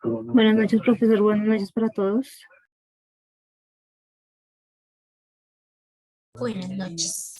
Buenas noches, profesor. Buenas noches para todos. Buenas noches.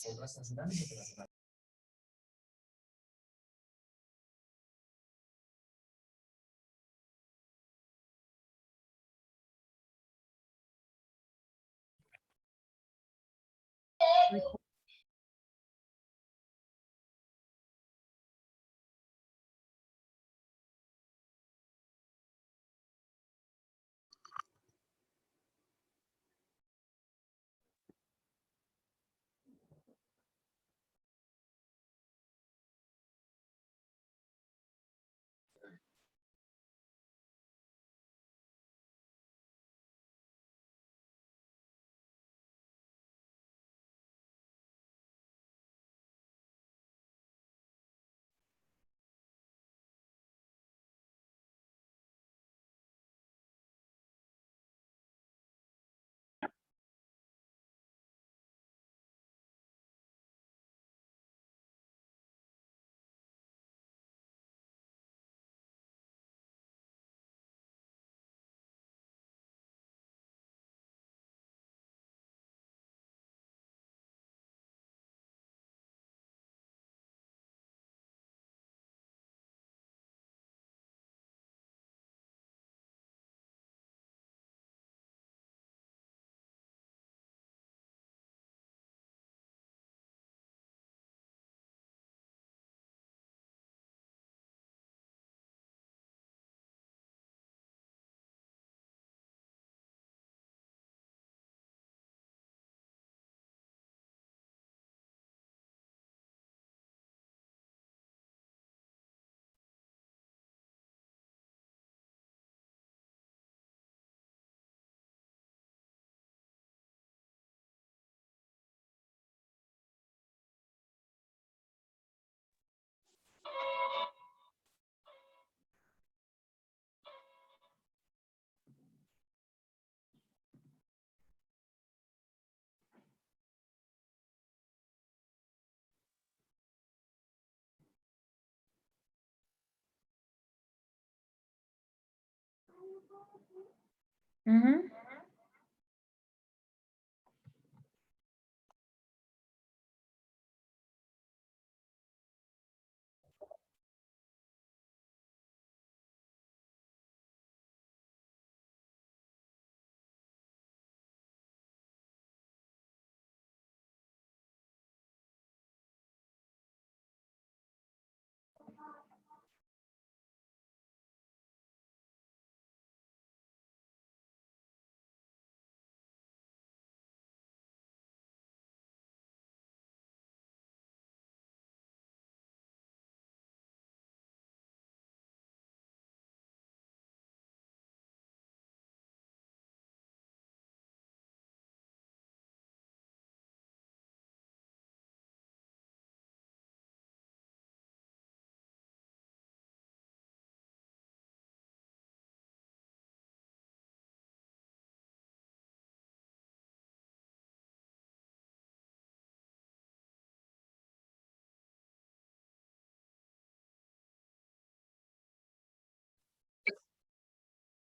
Ujú.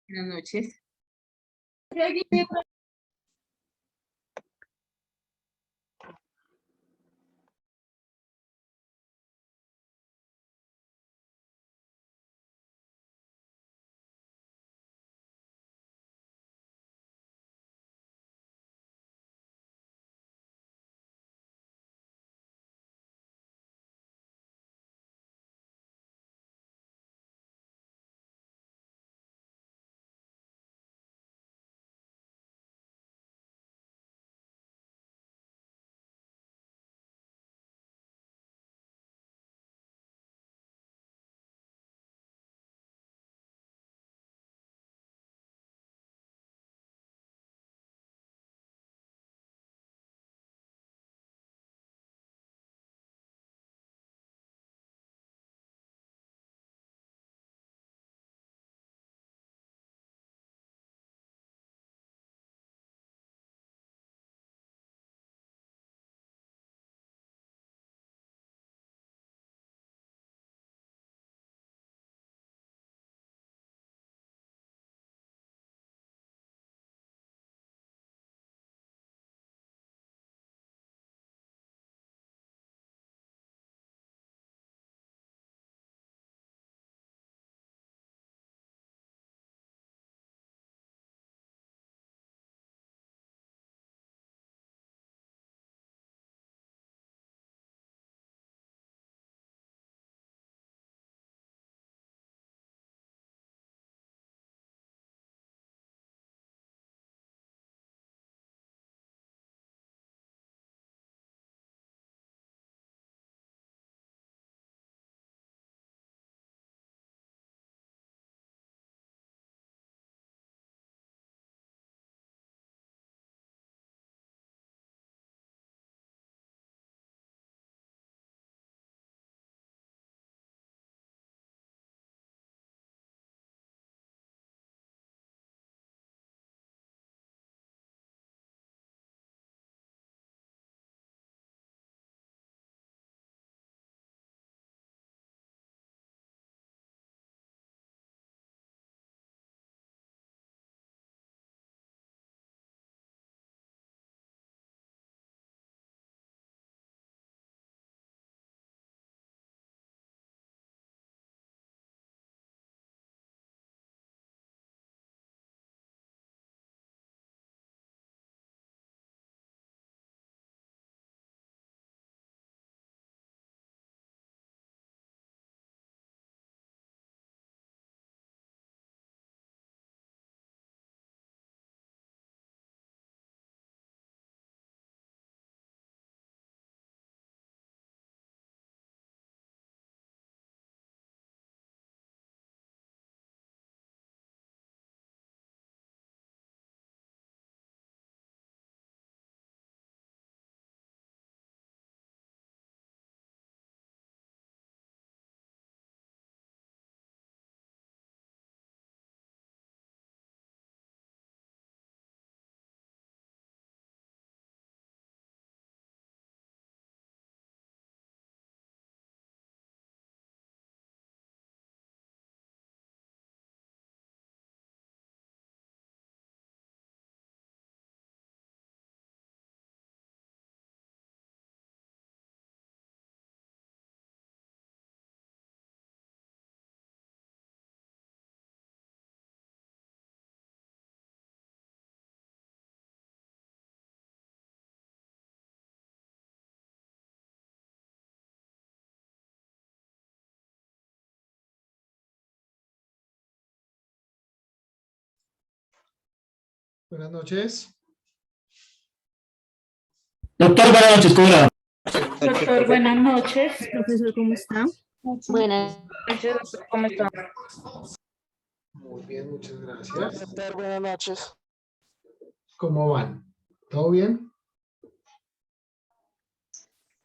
Buenas noches. Buenas noches. Doctor, buenas noches, ¿cómo le va? Doctor, buenas noches. Profesor, ¿cómo está? Buenas noches, doctor, ¿cómo está? Muy bien, muchas gracias. Doctor, buenas noches. ¿Cómo van? ¿Todo bien?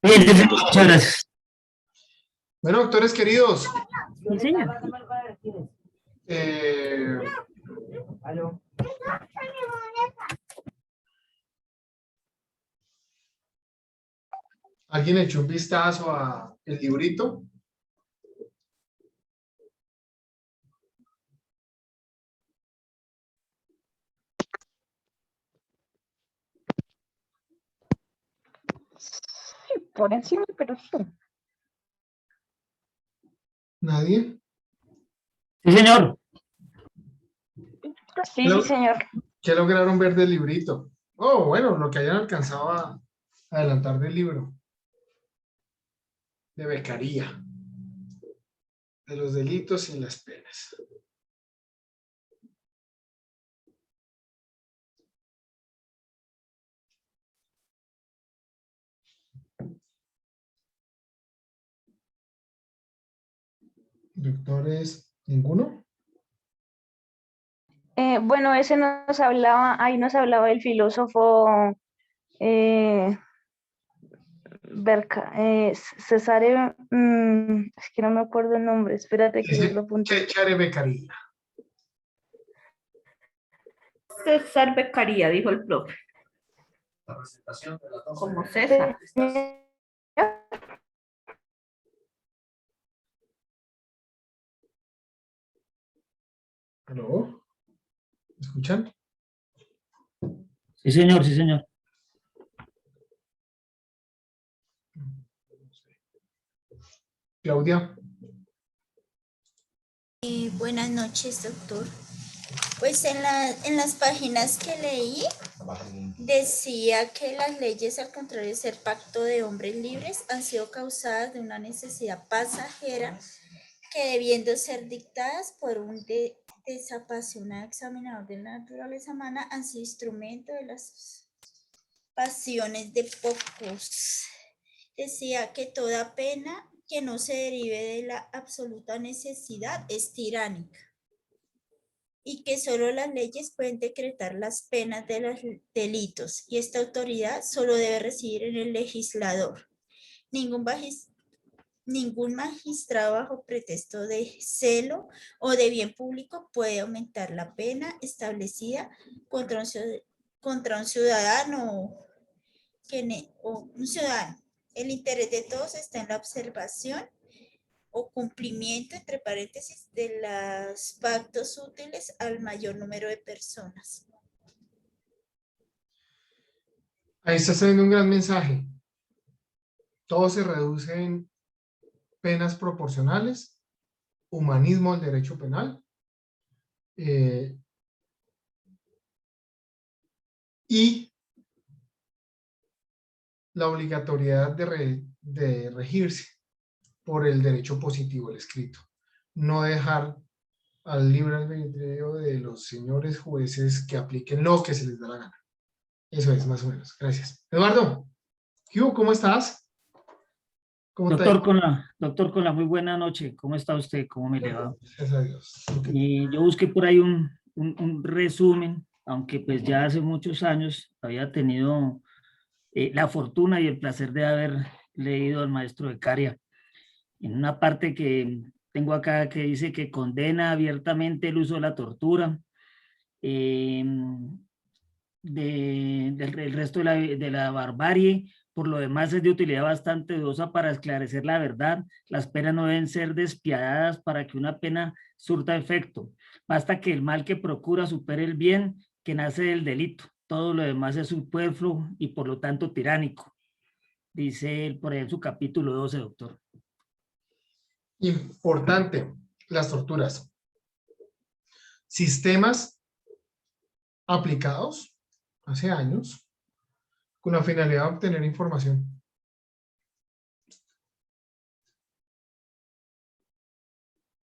Bien, sí, señor, muchas gracias. Bueno, doctores queridos, Sí, señor. eh, ¿alguien echó un vistazo a el librito? Sí, por encima, pero sí. ¿Nadie? Sí, señor. Sí, sí, señor. ¿Qué lograron ver del librito? Oh, bueno, lo que hayan alcanzado a adelantar del libro. De becaría. De los delitos y las penas. Doctores, ¿ninguno? Bueno, ese nos hablaba, ahí nos hablaba el filósofo Cesare, es que no me acuerdo el nombre, espérate que yo lo apunté. Chévere becaría. César Beccaría, dijo el profe. Como César. ¿Aló? ¿Me escuchan? Sí, señor, sí, señor. Claudia. Buenas noches, doctor. Pues en las páginas que leí decía que las leyes, al contrario de ser pacto de hombres libres, han sido causadas de una necesidad pasajera que, debiendo ser dictadas por un desapasionado examinador de la naturaleza humana, han sido instrumento de las pasiones de pocos. Decía que toda pena que no se derive de la absoluta necesidad es tiránica, y que solo las leyes pueden decretar las penas de los delitos, y esta autoridad solo debe residir en el legislador. Ningún magistrado, bajo pretexto de celo o de bien público, puede aumentar la pena establecida contra un ciudadano o un ciudadano. El interés de todos está en la observación o cumplimiento, entre paréntesis, de los pactos útiles al mayor número de personas. Ahí está saliendo un gran mensaje. Todo se reduce en penas proporcionales, humanismo al derecho penal, y la obligatoriedad de regirse por el derecho positivo, el escrito. No dejar al libre albedrío de los señores jueces que apliquen lo que se les da la gana. Eso es, más o menos. Gracias. Eduardo, Hugh, ¿cómo estás? ¿Cómo te ha ido? Doctor, con la muy buena noche. ¿Cómo está usted? ¿Cómo me le va? Gracias a Dios. Yo busqué por ahí un resumen, aunque pues ya hace muchos años había tenido la fortuna y el placer de haber leído al maestro Beccaria. En una parte que tengo acá que dice que condena abiertamente el uso de la tortura, eh, del resto de la barbarie. Por lo demás, es de utilidad bastante dudosa para esclarecer la verdad. Las penas no deben ser despiadadas para que una pena surta efecto. Basta que el mal que procura supere el bien que nace del delito. Todo lo demás es superfluo y por lo tanto tiránico. Dice él por ahí en su capítulo 12, doctor. Importante, las torturas. Sistemas aplicados hace años con la finalidad de obtener información.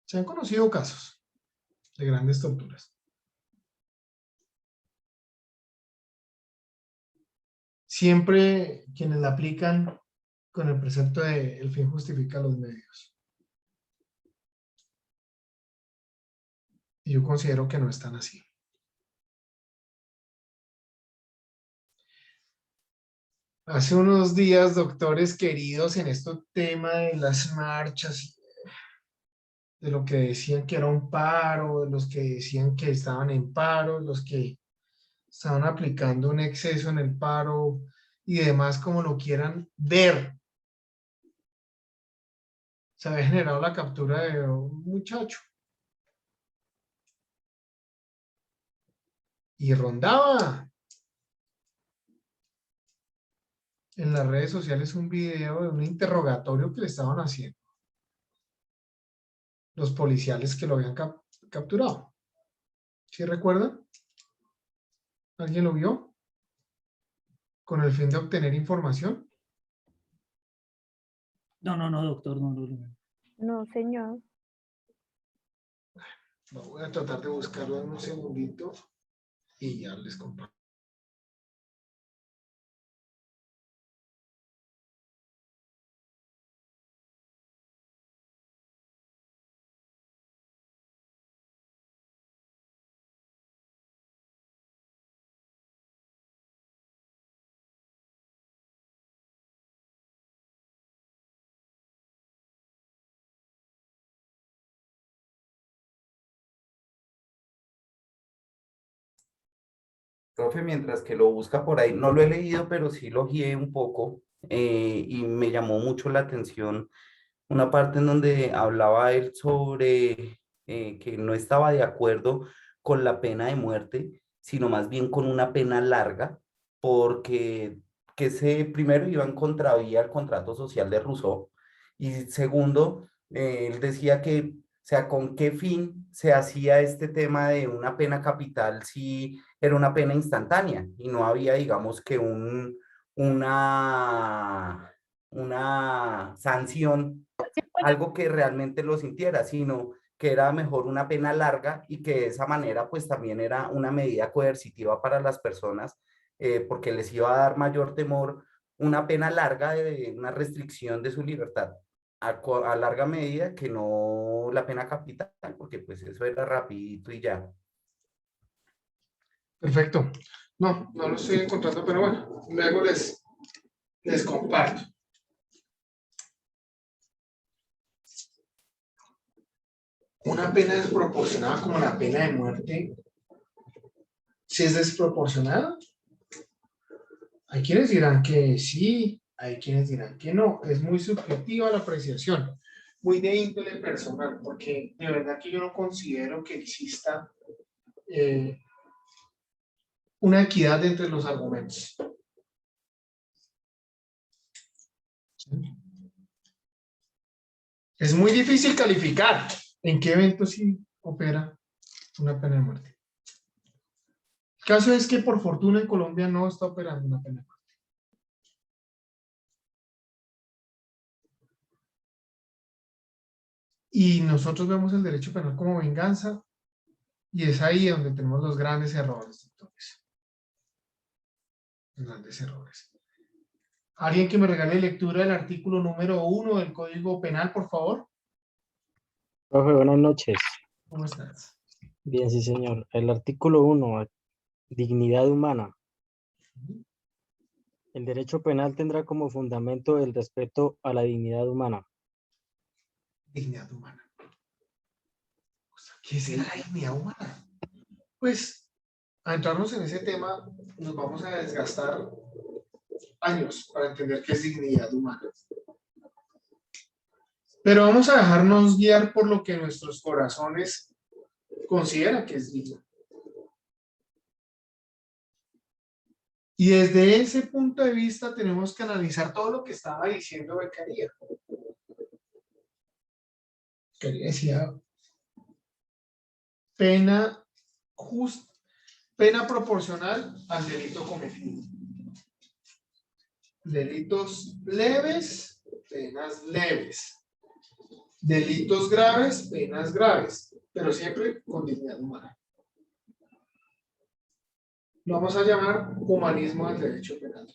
Se han conocido casos de grandes torturas. siempre quienes la aplican con el precepto de el fin justifica los medios. Y yo considero que no están así. Hace unos días, doctores queridos, en este tema de las marchas, de lo que decían que era un paro, de los que decían que estaban en paro, los que estaban aplicando un exceso en el paro y demás, como lo quieran ver. Se había generado la captura de un muchacho. Y rondaba en las redes sociales un video de un interrogatorio que le estaban haciendo los policiales que lo habían capturado. ¿Sí recuerdan? ¿Alguien lo vio? Con el fin de obtener información. No, doctor, no. No, señor. Voy a tratar de buscarlo en un segundito y ya les comparto. Profe, mientras que lo busca por ahí, no lo he leído, pero sí lo guié un poco y me llamó mucho la atención una parte en donde hablaba él sobre que no estaba de acuerdo con la pena de muerte, sino más bien con una pena larga, porque que se primero iba en contravía al contrato social de Rousseau y segundo, él decía que, o sea, ¿con qué fin se hacía este tema de una pena capital si era una pena instantánea y no había, digamos, que una sanción, algo que realmente lo sintiera, sino que era mejor una pena larga y que de esa manera pues también era una medida coercitiva para las personas porque les iba a dar mayor temor una pena larga de una restricción de su libertad a larga medida que no la pena capital, porque pues eso era rapidito y ya. Perfecto. No lo estoy encontrando, pero bueno, luego les comparto. Una pena desproporcionada como la pena de muerte, si es desproporcionada, hay quienes dirán que sí, hay quienes dirán que no. Es muy subjetiva la apreciación, muy de índole personal, porque de verdad que yo no considero que exista una equidad entre los argumentos. Es muy difícil calificar en qué evento sí opera una pena de muerte. El caso es que por fortuna en Colombia no está operando una pena de muerte. Y nosotros vemos el derecho penal como venganza y es ahí donde tenemos los grandes errores, doctores. Grandes errores. ¿Alguien que me regale lectura del artículo número 1 del Código Penal, por favor? Profe, buenas noches. ¿Cómo estás? Bien, sí, señor. El artículo 1, dignidad humana. El derecho penal tendrá como fundamento el respeto a la dignidad humana. Dignidad humana. ¿Qué es la dignidad humana? Pues, a entrarnos en ese tema, nos vamos a desgastar años para entender qué es dignidad humana. Pero vamos a dejarnos guiar por lo que nuestros corazones consideran que es digno. Y desde ese punto de vista tenemos que analizar todo lo que estaba diciendo Beccaria. Beccaria decía pena proporcional al delito cometido. Delitos leves, penas leves. Delitos graves, penas graves, pero siempre con dignidad humana. Lo vamos a llamar humanismo del derecho penal.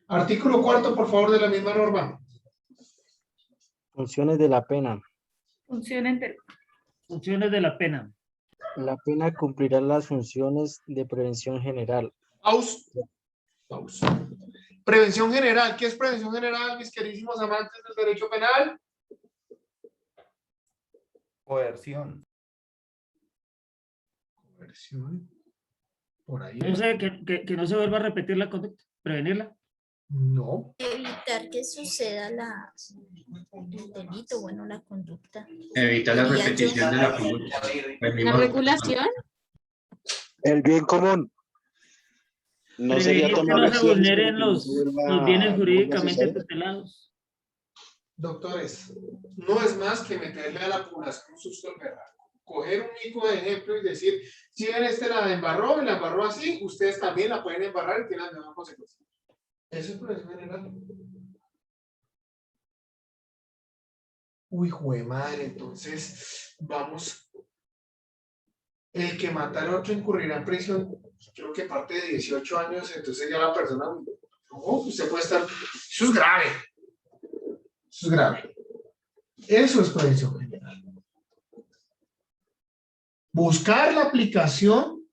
Artículo 4, por favor, de la misma norma. Funciones de la pena. Funciones de Funciones de la pena. La pena cumplirá las funciones de prevención general. Paus. Paus. Prevención general. ¿Qué es prevención general, mis queridísimos amantes del derecho penal? Coerción. Coerción. Por ahí. No sé, que no se vuelva a repetir la conducta, prevenirla. No. Evitar que suceda el delito, bueno, la conducta. Evita la Diría yo. repetición de la conducta. la regulación. El bien común. No sería Prevenir que tomar no se acciones vulneren para que no se los bienes vuelva a jurídicamente suceder. tutelados. Doctores, no es más que meterle a la población un susto al berraco. Coger un mico de ejemplo y decir, si ven la embarró y la embarró así, ustedes también la pueden embarrar y tienen las mismas consecuencias. Eso es prevención general. Uy, jue madre, entonces vamos. El que matara a otro incurrirá en prisión, creo que parte de 18 años, entonces ya la persona, no, usted puede estar, eso es grave. Eso es grave. Eso es prevención general. Buscar la aplicación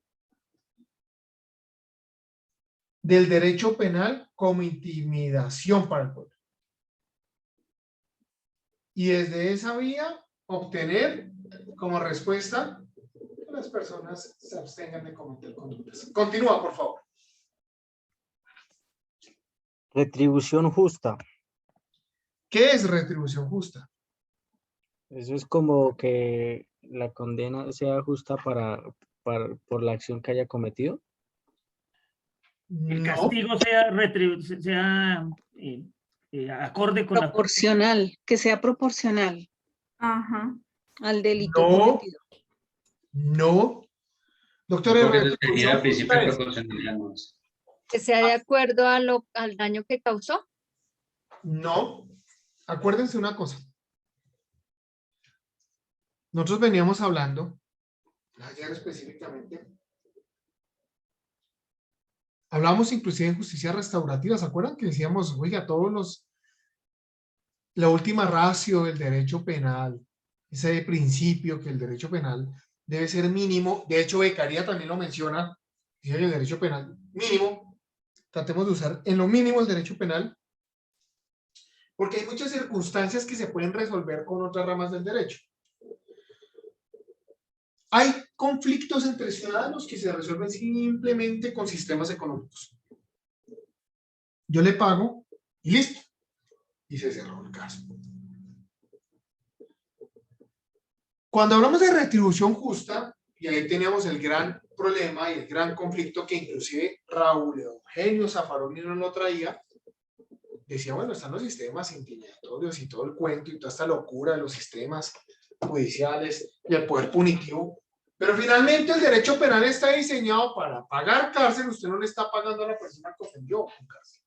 del derecho penal como intimidación para el pueblo. Y desde esa vía obtener como respuesta que las personas se abstengan de cometer conductas. Continúa, por favor. Retribución justa. ¿Qué es retribución justa? Eso es como que la condena sea justa por la acción que haya cometido. El No, castigo sea, acorde con la... Proporcional, que sea proporcional Ajá. al delito no, cometido. no. Doctor, Porque eso retribución sería principio de justa es. proporcionalidad. ¿No? Que sea de acuerdo a al daño que causó. No. Acuérdense una cosa. Nosotros veníamos hablando, ayer específicamente, hablamos inclusive en justicia restaurativa, ¿se acuerdan? Que decíamos, oiga, la última ratio del derecho penal, ese principio que el derecho penal debe ser mínimo, de hecho Beccaria también lo menciona, dice que el derecho penal mínimo, tratemos de usar en lo mínimo el derecho penal, porque hay muchas circunstancias que se pueden resolver con otras ramas del derecho. Hay conflictos entre ciudadanos que se resuelven simplemente con sistemas económicos. Yo le pago y listo. Y se cerró el caso. Cuando hablamos de retribución justa, y ahí teníamos el gran problema y el gran conflicto que inclusive Raúl Eugenio Zaffaroni nos lo traía, decía, bueno, están los sistemas intimidatorios y todo el cuento y toda esta locura de los sistemas judiciales y el poder punitivo. Pero finalmente el derecho penal está diseñado para pagar cárcel. Usted no le está pagando a la persona que ofendió con cárcel.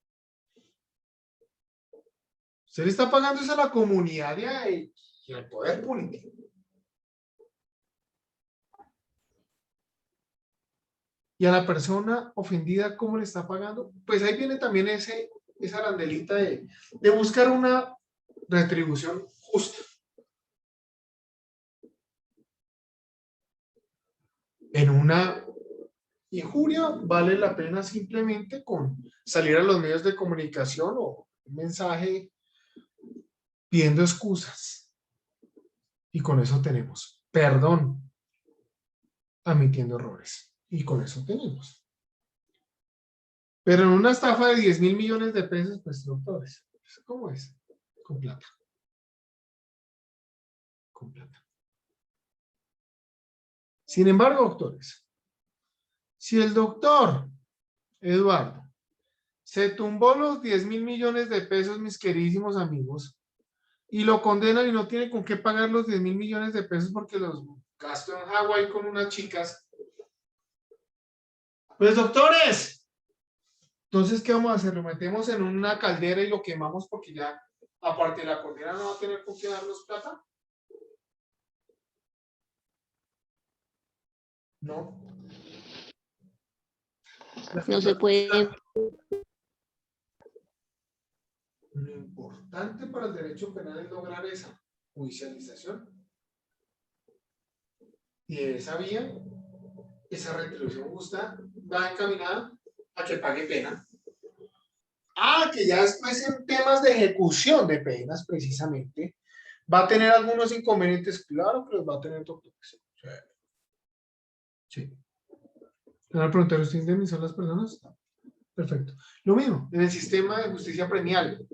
Usted le está pagando eso a la comunidad y al poder punitivo. Y a la persona ofendida, ¿cómo le está pagando? Pues ahí viene también esa arandelita de buscar una retribución justa. En una injuria vale la pena simplemente con salir a los medios de comunicación o un mensaje pidiendo excusas. Y con eso tenemos perdón, admitiendo errores. Y con eso tenemos. Pero en una estafa de 10.000 millones de pesos, pues doctores, ¿cómo es? Con plata. Con plata. Sin embargo, doctores, si el doctor Eduardo se tumbó los 10.000 millones de pesos, mis queridísimos amigos, y lo condenan y no tiene con qué pagar los 10.000 millones de pesos porque los gastó en Hawái con unas chicas, pues doctores, entonces ¿qué vamos a hacer? Lo metemos en una caldera y lo quemamos porque ya, aparte de la condena, no va a tener con qué darnos plata. No. No se puede. importante para el derecho penal es lograr esa judicialización. Y de esa vía, esa retribución justa va encaminada a que pague pena. Que ya después en temas de ejecución de penas, precisamente, va a tener algunos inconvenientes, claro que los va a tener doctores. Sí. ¿Me van a preguntar, ¿usted indemnizó a las personas? Perfecto. Lo mismo, en el sistema de justicia premial,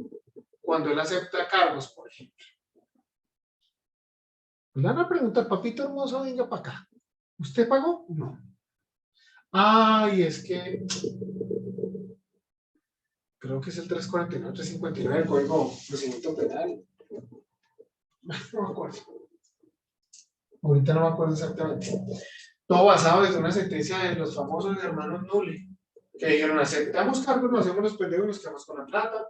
cuando él acepta cargos, por ejemplo. Le van a preguntar, papito hermoso, venga para acá. ¿Usted pagó? No. Y es que creo que es el 349, 359 del Código de Procedimiento Penal. No me acuerdo. Ahorita no me acuerdo exactamente. Todo basado desde una sentencia de los famosos hermanos Nulli, que dijeron, aceptamos cargos, nos hacemos los pendejos, nos quedamos con la plata,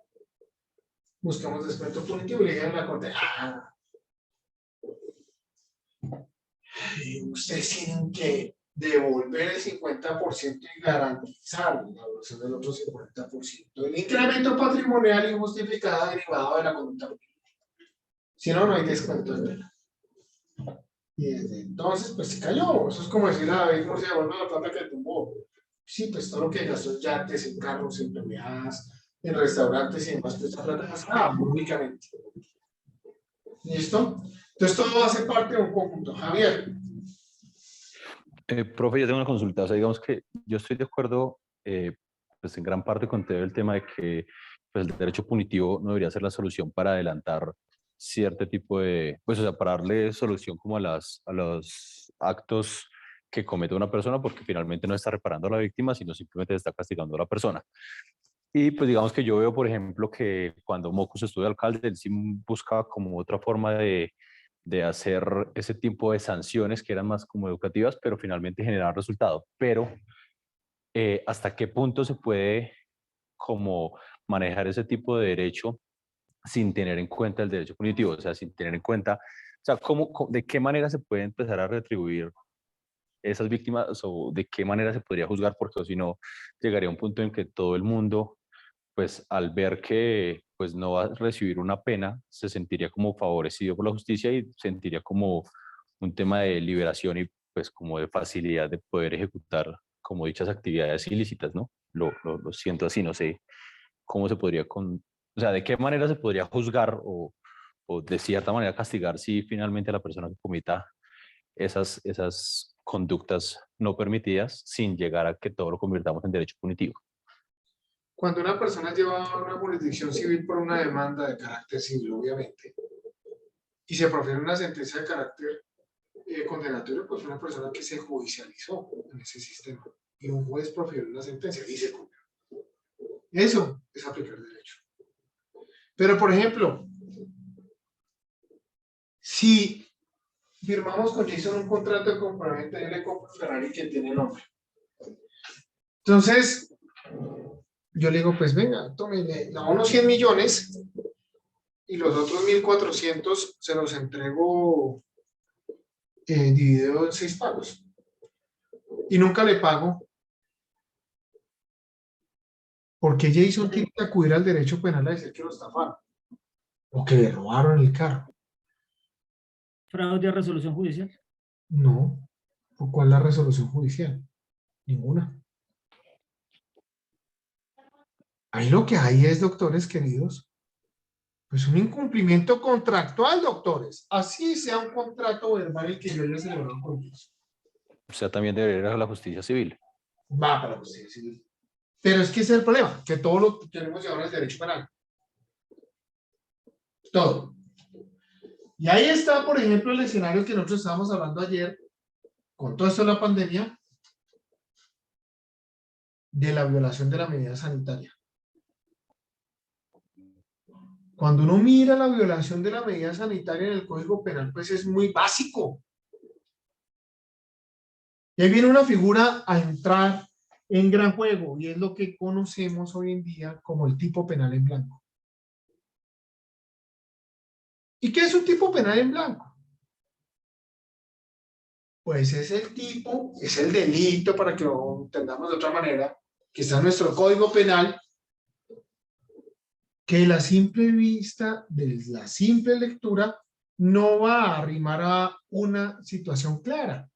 buscamos descuento punitivo y le dijeron a la corte, ustedes tienen que devolver el 50% y garantizar la devolución del otro 50%. El incremento patrimonial injustificado derivado de la conducta. Si no, no hay descuento de pena. Y desde entonces, pues se cayó. Eso es como decir a David Murcia, devuelve la plata que tumbó. Sí, pues todo lo que gastó en yates, en carros, en peleadas, en restaurantes y demás, pues esta plata gastaba públicamente. ¿Listo? Entonces todo hace parte de un conjunto. Javier. Profe, yo tengo una consulta. O sea, digamos que yo estoy de acuerdo, pues en gran parte con todo el tema de que pues, el derecho punitivo no debería ser la solución para adelantar cierto tipo de, pues, o sea, para darle solución como a los actos que comete una persona, porque finalmente no está reparando a la víctima, sino simplemente está castigando a la persona. Y pues digamos que yo veo, por ejemplo, que cuando Mocus estuvo de alcalde, él sí buscaba como otra forma de hacer ese tipo de sanciones que eran más como educativas, pero finalmente generar resultados. Pero ¿hasta qué punto se puede como manejar ese tipo de derecho sin tener en cuenta el derecho punitivo? O sea, sin tener en cuenta, o sea, ¿de qué manera se puede empezar a retribuir esas víctimas o de qué manera se podría juzgar? Porque si no, llegaría a un punto en que todo el mundo, pues al ver que pues no va a recibir una pena, se sentiría como favorecido por la justicia y sentiría como un tema de liberación y pues como de facilidad de poder ejecutar como dichas actividades ilícitas, ¿no? Lo siento así, no sé cómo se podría, o sea, de qué manera se podría juzgar o de cierta manera castigar si finalmente la persona que cometa esas conductas no permitidas sin llegar a que todo lo convirtamos en derecho punitivo. Cuando una persona es llevada a una jurisdicción civil por una demanda de carácter civil, obviamente, y se profiere una sentencia de carácter condenatorio, pues una persona que se judicializó en ese sistema y un juez profirió una sentencia y se cumplió. Eso es aplicar derecho. Pero, por ejemplo, si firmamos con Jason un contrato de compraventa y le compro un Ferrari que tiene nombre. Entonces, yo le digo, pues venga, tómele, la unos 100 millones y los otros 1.400 se los entrego dividido en 6 pagos. Y nunca le pago. Porque Jason tiene que acudir al derecho penal a decir que lo estafaron o que le robaron el carro. ¿Fraude a resolución judicial? No. ¿Por cuál es la resolución judicial? Ninguna. Ahí lo que hay es, doctores queridos, pues un incumplimiento contractual, doctores. Así sea un contrato verbal el que yo haya celebrado con ellos. O sea, también debería ir a la justicia civil. Va para la justicia civil. Pero es que ese es el problema, que todo lo tenemos llevado al derecho penal. Todo. Y ahí está, por ejemplo, el escenario que nosotros estábamos hablando ayer, con todo esto de la pandemia, de la violación de la medida sanitaria. Cuando uno mira la violación de la medida sanitaria en el Código Penal, pues es muy básico. Y ahí viene una figura a entrar en gran juego, y es lo que conocemos hoy en día como el tipo penal en blanco. ¿Y qué es un tipo penal en blanco? Pues es el tipo, es el delito, para que lo entendamos de otra manera, que está en nuestro Código Penal, que la simple vista de la simple lectura no va a arrimar a una situación clara.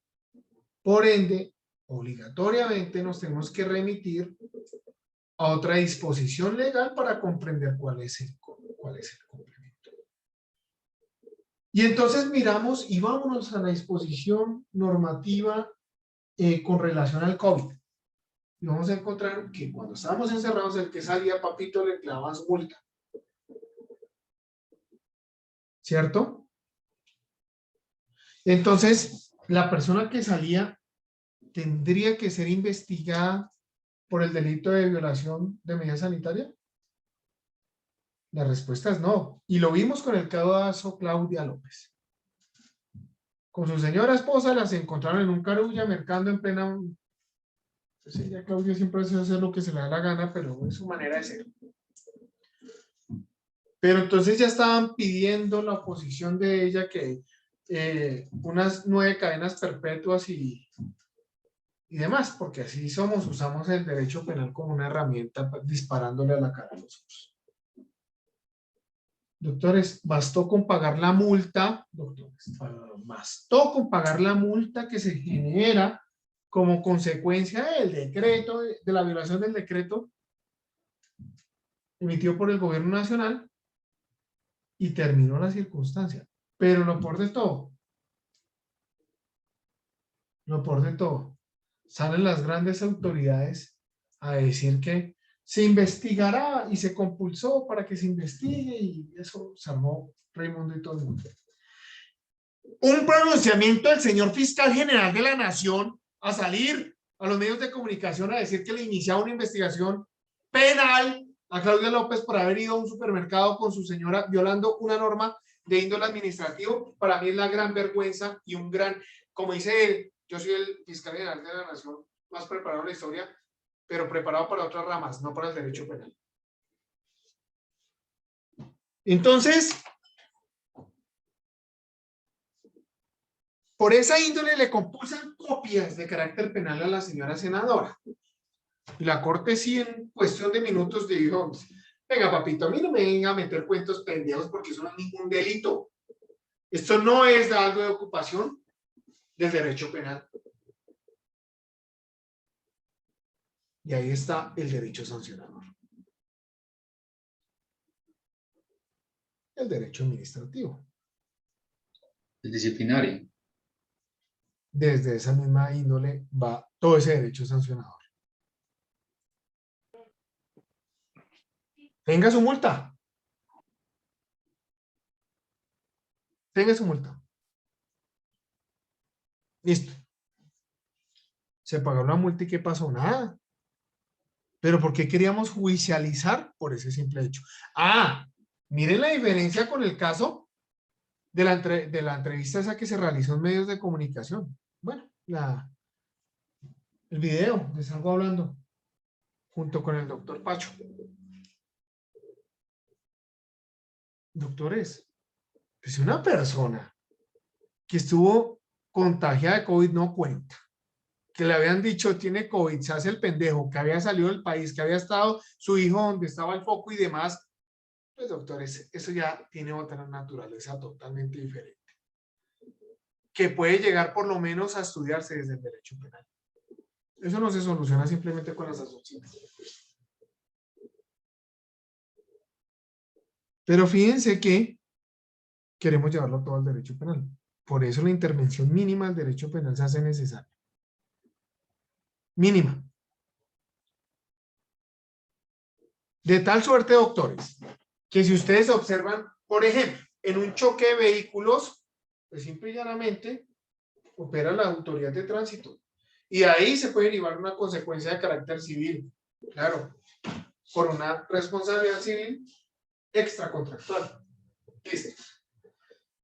Por ende, obligatoriamente nos tenemos que remitir a otra disposición legal para comprender cuál es el complemento. Y entonces miramos y vámonos a la disposición normativa con relación al COVID. Y vamos a encontrar que cuando estábamos encerrados, el que salía, papito, le clavaban su multa. ¿Cierto? Entonces, la persona que salía tendría que ser investigada por el delito de violación de medida sanitaria. La respuesta es no. Y lo vimos con el caso Claudia López. Con su señora esposa las encontraron en un carulla mercando en plena... Pues ella, Claudia, siempre hace hacer lo que se le da la gana, pero es su manera de ser. Pero entonces ya estaban pidiendo la oposición de ella que unas 9 cadenas perpetuas y demás, porque así somos, usamos el derecho penal como una herramienta disparándole a la cara a los otros. Doctores, bastó con pagar la multa, doctores, bastó con pagar la multa que se genera como consecuencia del decreto, de la violación del decreto emitido por el gobierno nacional, y terminó la circunstancia. Pero lo peor de todo, salen las grandes autoridades a decir que se investigará y se compulsó para que se investigue, y eso se armó Raimundo y todo el mundo. Un pronunciamiento del señor fiscal general de la nación a salir a los medios de comunicación a decir que le iniciaba una investigación penal a Claudia López por haber ido a un supermercado con su señora violando una norma de índole administrativo, para mí es la gran vergüenza y un gran, como dice él, yo soy el fiscal general de la nación más preparado en la historia, pero preparado para otras ramas, no para el derecho penal. Entonces, por esa índole le compulsan copias de carácter penal a la señora senadora. Y la corte sí, en cuestión de minutos, dijo: venga, papito, a mí no me venga a meter cuentos pendejos porque eso no es ningún delito. Esto no es algo de ocupación del derecho penal. Y ahí está el derecho sancionador. El derecho administrativo. El disciplinario. Desde esa misma índole va todo ese derecho sancionador. Tenga su multa. Tenga su multa. Listo. Se pagó la multa y ¿qué pasó? Nada. ¿Pero por qué queríamos judicializar? Por ese simple hecho. Ah, miren la diferencia con el caso de la entrevista esa que se realizó en medios de comunicación. Bueno, el video, les salgo hablando, junto con el doctor Pacho. Doctores, pues una persona que estuvo contagiada de COVID no cuenta, que le habían dicho tiene COVID, se hace el pendejo, que había salido del país, que había estado su hijo donde estaba el foco y demás, pues doctores, eso ya tiene otra naturaleza totalmente diferente, que puede llegar por lo menos a estudiarse desde el derecho penal. Eso no se soluciona simplemente con las asociaciones. Pero fíjense que queremos llevarlo todo al derecho penal. Por eso la intervención mínima del derecho penal se hace necesaria. Mínima. De tal suerte, doctores, que si ustedes observan, por ejemplo, en un choque de vehículos, pues simple y llanamente opera la autoridad de tránsito. Y ahí se puede derivar una consecuencia de carácter civil. Claro, por una responsabilidad civil extracontractual. Listo.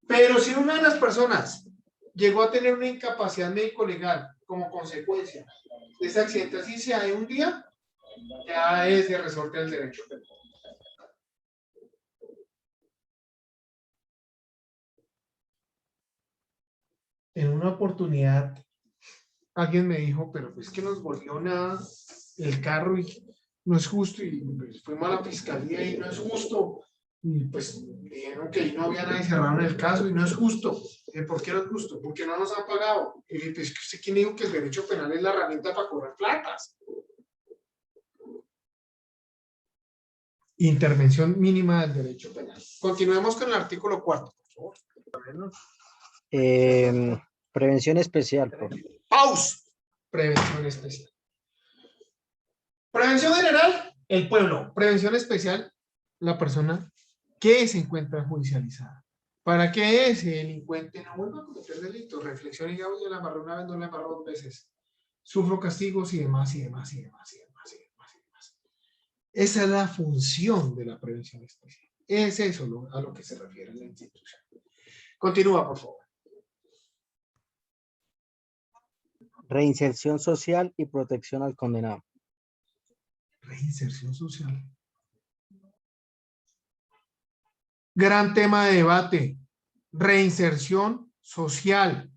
Pero si una de las personas llegó a tener una incapacidad médico-legal como consecuencia de ese accidente, así sea de un día, ya es de resorte del derecho penal. En una oportunidad, alguien me dijo, pero pues que nos volvió nada el carro y no es justo, y pues, fuimos a la fiscalía y no es justo, y pues dijeron que ahí no había nadie cerrado en el caso y no es justo. ¿Por qué no es justo? Porque no nos han pagado. Y pues, ¿usted quién dijo que el derecho penal es la herramienta para cobrar platas? Intervención mínima del derecho penal. Continuemos con el artículo 4, por favor. Prevención especial, profe. Pause. Prevención especial. Prevención general, el pueblo. Prevención especial, la persona que se encuentra judicializada. Para que ese delincuente no vuelva a cometer delitos. Reflexión y digamos, yo la amarré una vez, no la amarré 2 veces. Sufro castigos y demás, y demás, y demás, y demás, y demás, y demás. Esa es la función de la prevención especial. Es eso a lo que se refiere la institución. Continúa, por favor. Reinserción social y protección al condenado. Reinserción social. Gran tema de debate. Reinserción social.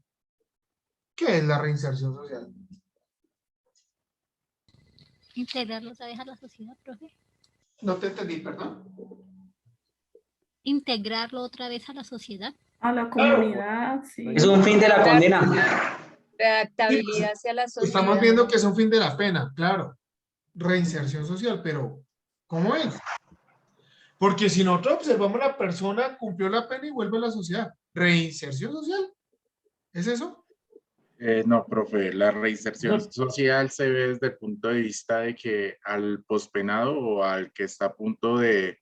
¿Qué es la reinserción social? Integrarlos otra vez a la sociedad, profe. No te entendí, perdón. Integrarlo otra vez a la sociedad. A la comunidad, sí. Es un fin de la condena. Readaptabilidad hacia la sociedad. Estamos viendo que es un fin de la pena, claro. Reinserción social, pero ¿cómo es? Porque si nosotros observamos la persona, cumplió la pena y vuelve a la sociedad. ¿Reinserción social? ¿Es eso? No, profe, la reinserción social se ve desde el punto de vista de que al pospenado o al que está a punto de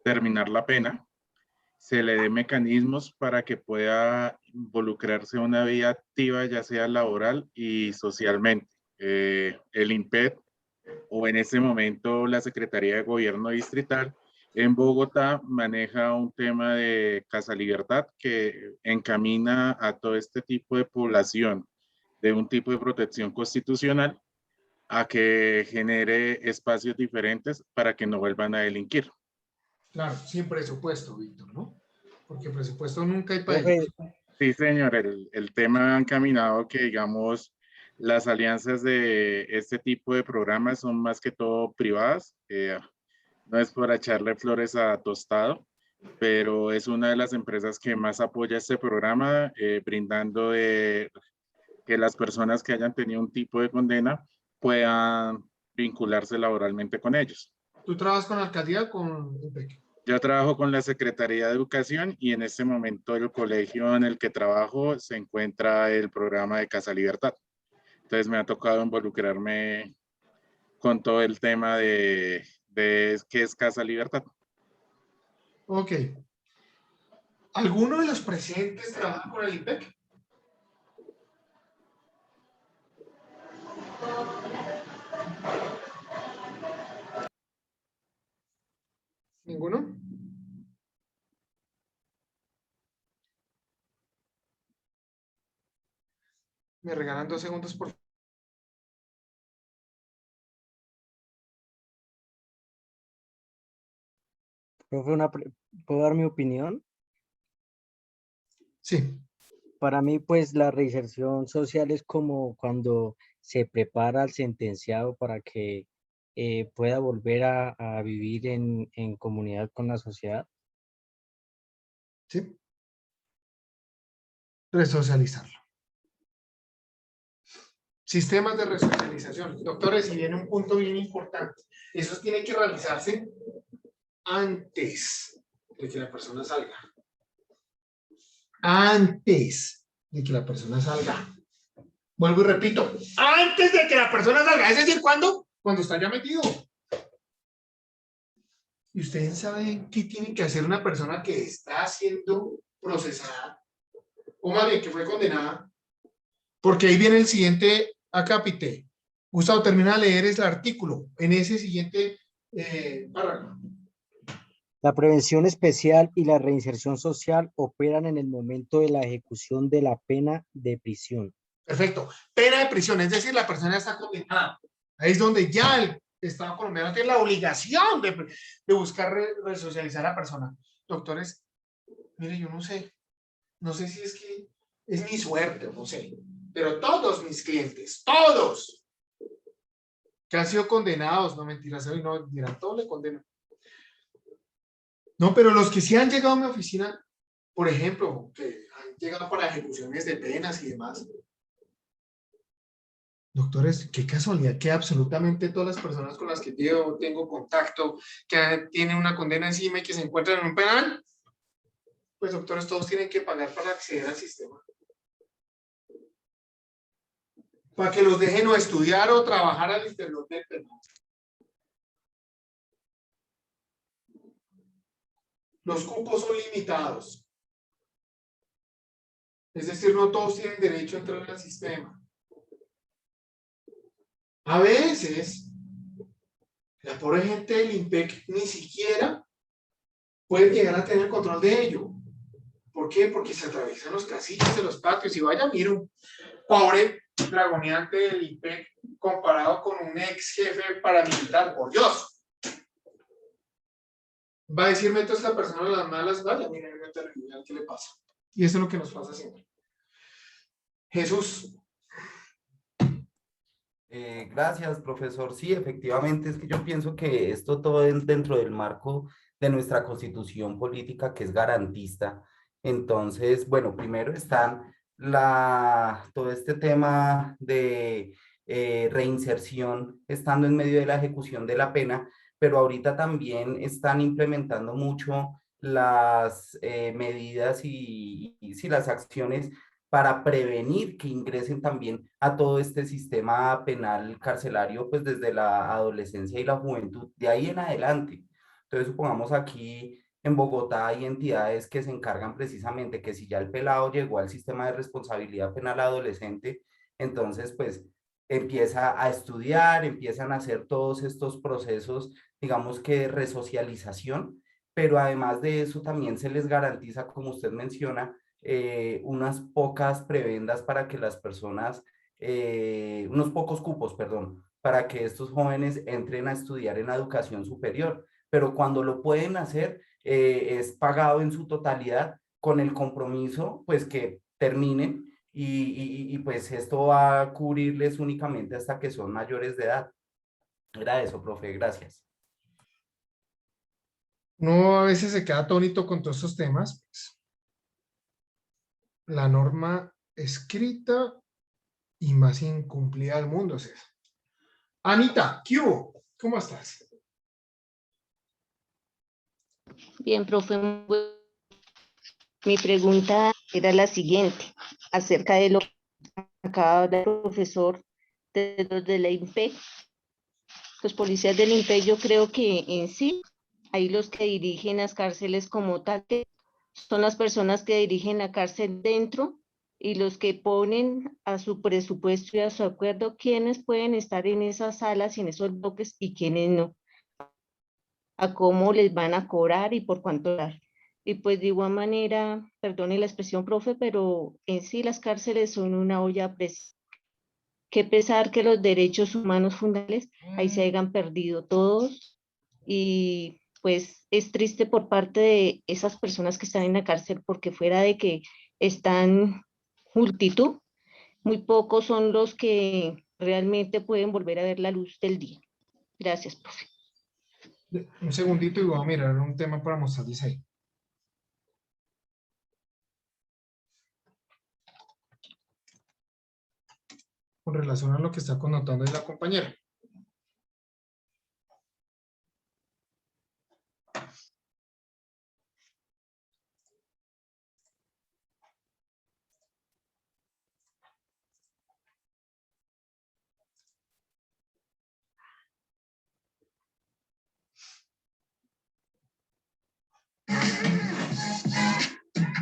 terminar la pena, se le dé mecanismos para que pueda involucrarse en una vida activa, ya sea laboral y socialmente. El INPED, o en este momento la Secretaría de Gobierno Distrital, en Bogotá maneja un tema de Casa Libertad que encamina a todo este tipo de población de un tipo de protección constitucional a que genere espacios diferentes para que no vuelvan a delinquir. Claro, sin presupuesto, Víctor, ¿no? Porque presupuesto nunca hay para ello. Sí, señor, el tema ha encaminado que, digamos, las alianzas de este tipo de programas son más que todo privadas. No es por echarle flores a Tostado, pero es una de las empresas que más apoya este programa, brindando que las personas que hayan tenido un tipo de condena puedan vincularse laboralmente con ellos. ¿Tú trabajas con la alcaldía o con UPEC? Yo trabajo con la Secretaría de Educación y en este momento el colegio en el que trabajo se encuentra el programa de Casa Libertad. Entonces me ha tocado involucrarme con todo el tema de qué es Casa Libertad. Ok. ¿Alguno de los presentes trabaja con el IPEC? ¿Ninguno? Me regalan 2 segundos, por favor. Profe, ¿puedo dar mi opinión? Sí. Para mí, pues, la reinserción social es como cuando se prepara al sentenciado para que pueda volver a vivir en comunidad con la sociedad. Sí. Resocializarlo. Sistemas de resocialización. Doctores, y viene un punto bien importante. Eso tiene que realizarse antes de que la persona salga. Antes de que la persona salga. Vuelvo y repito, antes de que la persona salga. Es decir, ¿cuándo? Cuando está ya metido. ¿Y ustedes saben qué tiene que hacer una persona que está siendo procesada? O más bien, que fue condenada. Porque ahí viene el siguiente acápite. Gustavo, termina de leer el artículo en ese siguiente párrafo. La prevención especial y la reinserción social operan en el momento de la ejecución de la pena de prisión. Perfecto. Pena de prisión, es decir, la persona está condenada. Ahí es donde ya el Estado colombiano tiene la obligación de buscar resocializar a la persona. Doctores, mire, yo no sé si es que es mi suerte, no sé, pero todos mis clientes, todos, que han sido condenados, no mentiras, hoy no dirán, todo le condenan. No, pero los que sí han llegado a mi oficina, por ejemplo, que han llegado para ejecuciones de penas y demás. Doctores, qué casualidad que absolutamente todas las personas con las que yo tengo contacto, que tienen una condena encima y que se encuentran en un penal, pues doctores, todos tienen que pagar para acceder al sistema. Para que los dejen o estudiar o trabajar al interior del penal. Los cupos son limitados. Es decir, no todos tienen derecho a entrar al sistema. A veces, la pobre gente del IMPEC ni siquiera puede llegar a tener control de ello. ¿Por qué? Porque se atraviesan los casillas de los patios y vaya, mira, un pobre dragoneante del IMPEC comparado con un ex jefe paramilitar, por Dios. Va a decirme toda esta persona las malas, vaya, mira, ¿qué le pasa? Y eso es lo que nos pasa siempre. Jesús. Gracias, profesor. Sí, efectivamente, es que yo pienso que esto todo es dentro del marco de nuestra constitución política, que es garantista. Entonces, bueno, primero están todo este tema de reinserción, estando en medio de la ejecución de la pena, pero ahorita también están implementando mucho las medidas y las acciones para prevenir que ingresen también a todo este sistema penal carcelario, pues desde la adolescencia y la juventud, de ahí en adelante. Entonces, supongamos aquí en Bogotá hay entidades que se encargan precisamente que si ya el pelado llegó al sistema de responsabilidad penal adolescente, entonces pues empieza a estudiar, empiezan a hacer todos estos procesos, digamos que de resocialización, pero además de eso también se les garantiza, como usted menciona, unas pocas prebendas para que las personas, unos pocos cupos, perdón, para que estos jóvenes entren a estudiar en la educación superior. Pero cuando lo pueden hacer, es pagado en su totalidad con el compromiso, pues que terminen y pues esto va a cubrirles únicamente hasta que son mayores de edad. Era eso, profe, gracias. Uno a veces se queda atónito con todos estos temas, pues. La norma escrita y más incumplida del mundo es esa. Anita, ¿qué hubo? ¿Cómo estás? Bien, profe. Mi pregunta era la siguiente, acerca de lo que acaba de hablar el profesor de los de la IMPEC. Los policías del IMPEC, yo creo que en sí, ahí los que dirigen las cárceles como tal, son las personas que dirigen la cárcel dentro y los que ponen a su presupuesto y a su acuerdo quiénes pueden estar en esas salas y en esos bloques y quiénes no, a cómo les van a cobrar y por cuánto dar. Y pues de igual manera, perdone la expresión, profe, pero en sí las cárceles son una olla a presión. Qué pesar que los derechos humanos fundamentales ahí se hayan perdido todos y pues es triste por parte de esas personas que están en la cárcel porque fuera de que están multitud, muy pocos son los que realmente pueden volver a ver la luz del día. Gracias, profe. Un segundito y voy a mirar un tema para mostrarles ahí. Con relación a lo que está connotando la compañera.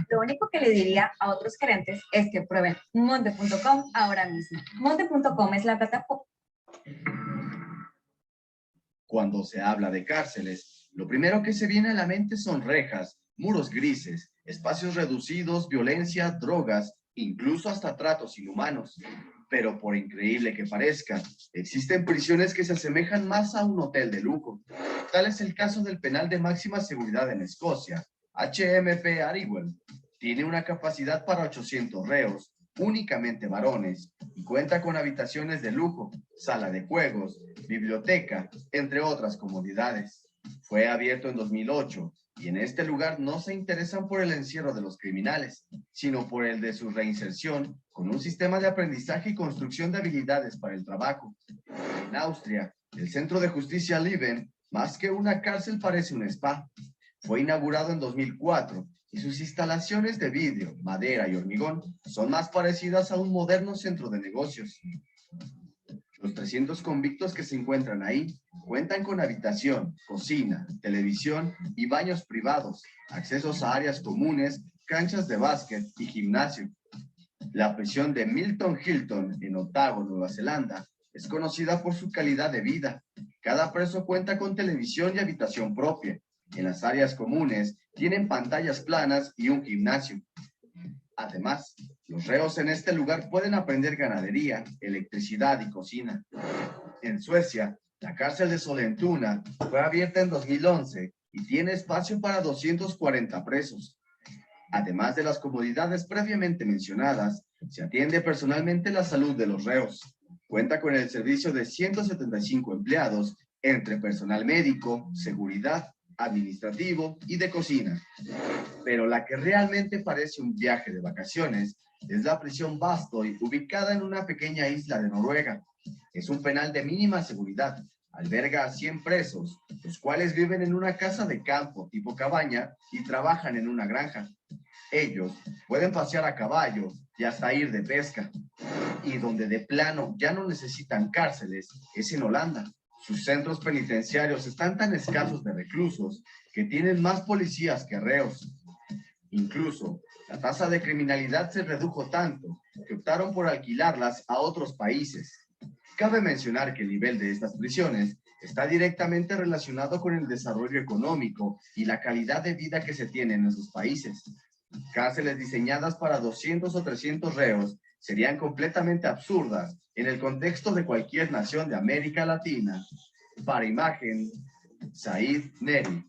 Lo único que le diría a otros gerentes es que prueben monte.com ahora mismo. Monte.com es la plataforma. Cuando se habla de cárceles, lo primero que se viene a la mente son rejas, muros grises, espacios reducidos, violencia, drogas, incluso hasta tratos inhumanos. Pero por increíble que parezca, existen prisiones que se asemejan más a un hotel de lujo. Tal es el caso del penal de máxima seguridad en Escocia, HMP Ariguel. Tiene una capacidad para 800 reos, únicamente varones, y cuenta con habitaciones de lujo, sala de juegos, biblioteca, entre otras comodidades. Fue abierto en 2008 y en este lugar no se interesan por el encierro de los criminales, sino por el de su reinserción con un sistema de aprendizaje y construcción de habilidades para el trabajo. En Austria, el Centro de Justicia Lieben, más que una cárcel, parece un spa. Fue inaugurado en 2004 y sus instalaciones de vidrio, madera y hormigón son más parecidas a un moderno centro de negocios. Los 300 convictos que se encuentran ahí cuentan con habitación, cocina, televisión y baños privados, accesos a áreas comunes, canchas de básquet y gimnasio. La prisión de Milton Hilton en Otago, Nueva Zelanda, es conocida por su calidad de vida. Cada preso cuenta con televisión y habitación propia. En las áreas comunes tienen pantallas planas y un gimnasio. Además, los reos en este lugar pueden aprender ganadería, electricidad y cocina. En Suecia, la cárcel de Sollentuna fue abierta en 2011 y tiene espacio para 240 presos. Además de las comodidades previamente mencionadas, se atiende personalmente la salud de los reos. Cuenta con el servicio de 175 empleados entre personal médico, seguridad, administrativo y de cocina. Pero la que realmente parece un viaje de vacaciones es la prisión Bastøy, ubicada en una pequeña isla de Noruega. Es un penal de mínima seguridad. Alberga a 100 presos, los cuales viven en una casa de campo tipo cabaña y trabajan en una granja. Ellos pueden pasear a caballo y hasta ir de pesca. Y donde de plano ya no necesitan cárceles es en Holanda. Sus centros penitenciarios están tan escasos de reclusos que tienen más policías que reos. Incluso, la tasa de criminalidad se redujo tanto que optaron por alquilarlas a otros países. Cabe mencionar que el nivel de estas prisiones está directamente relacionado con el desarrollo económico y la calidad de vida que se tiene en esos países. Cárceles diseñadas para 200 o 300 reos serían completamente absurdas en el contexto de cualquier nación de América Latina. Para Imagen, Said Neri.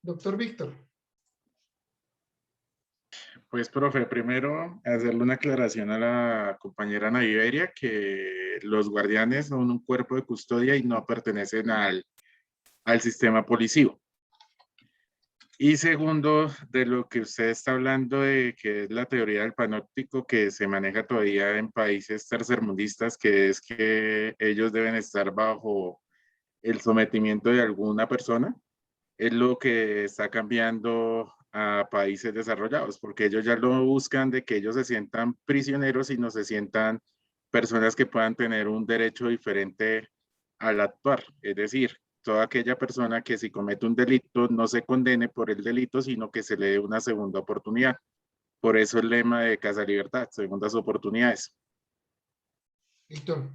Doctor Víctor. Pues, profe, primero hacerle una aclaración a la compañera Ana Iberia, que los guardianes son un cuerpo de custodia y no pertenecen al sistema policivo. Y segundo, de lo que usted está hablando de que es la teoría del panóptico que se maneja todavía en países tercermundistas, que es que ellos deben estar bajo el sometimiento de alguna persona, es lo que está cambiando a países desarrollados, porque ellos ya lo buscan de que ellos se sientan prisioneros y no se sientan personas que puedan tener un derecho diferente al actuar. Es decir, toda aquella persona que si comete un delito no se condene por el delito, sino que se le dé una segunda oportunidad. Por eso el lema de Casa Libertad, segundas oportunidades. Víctor.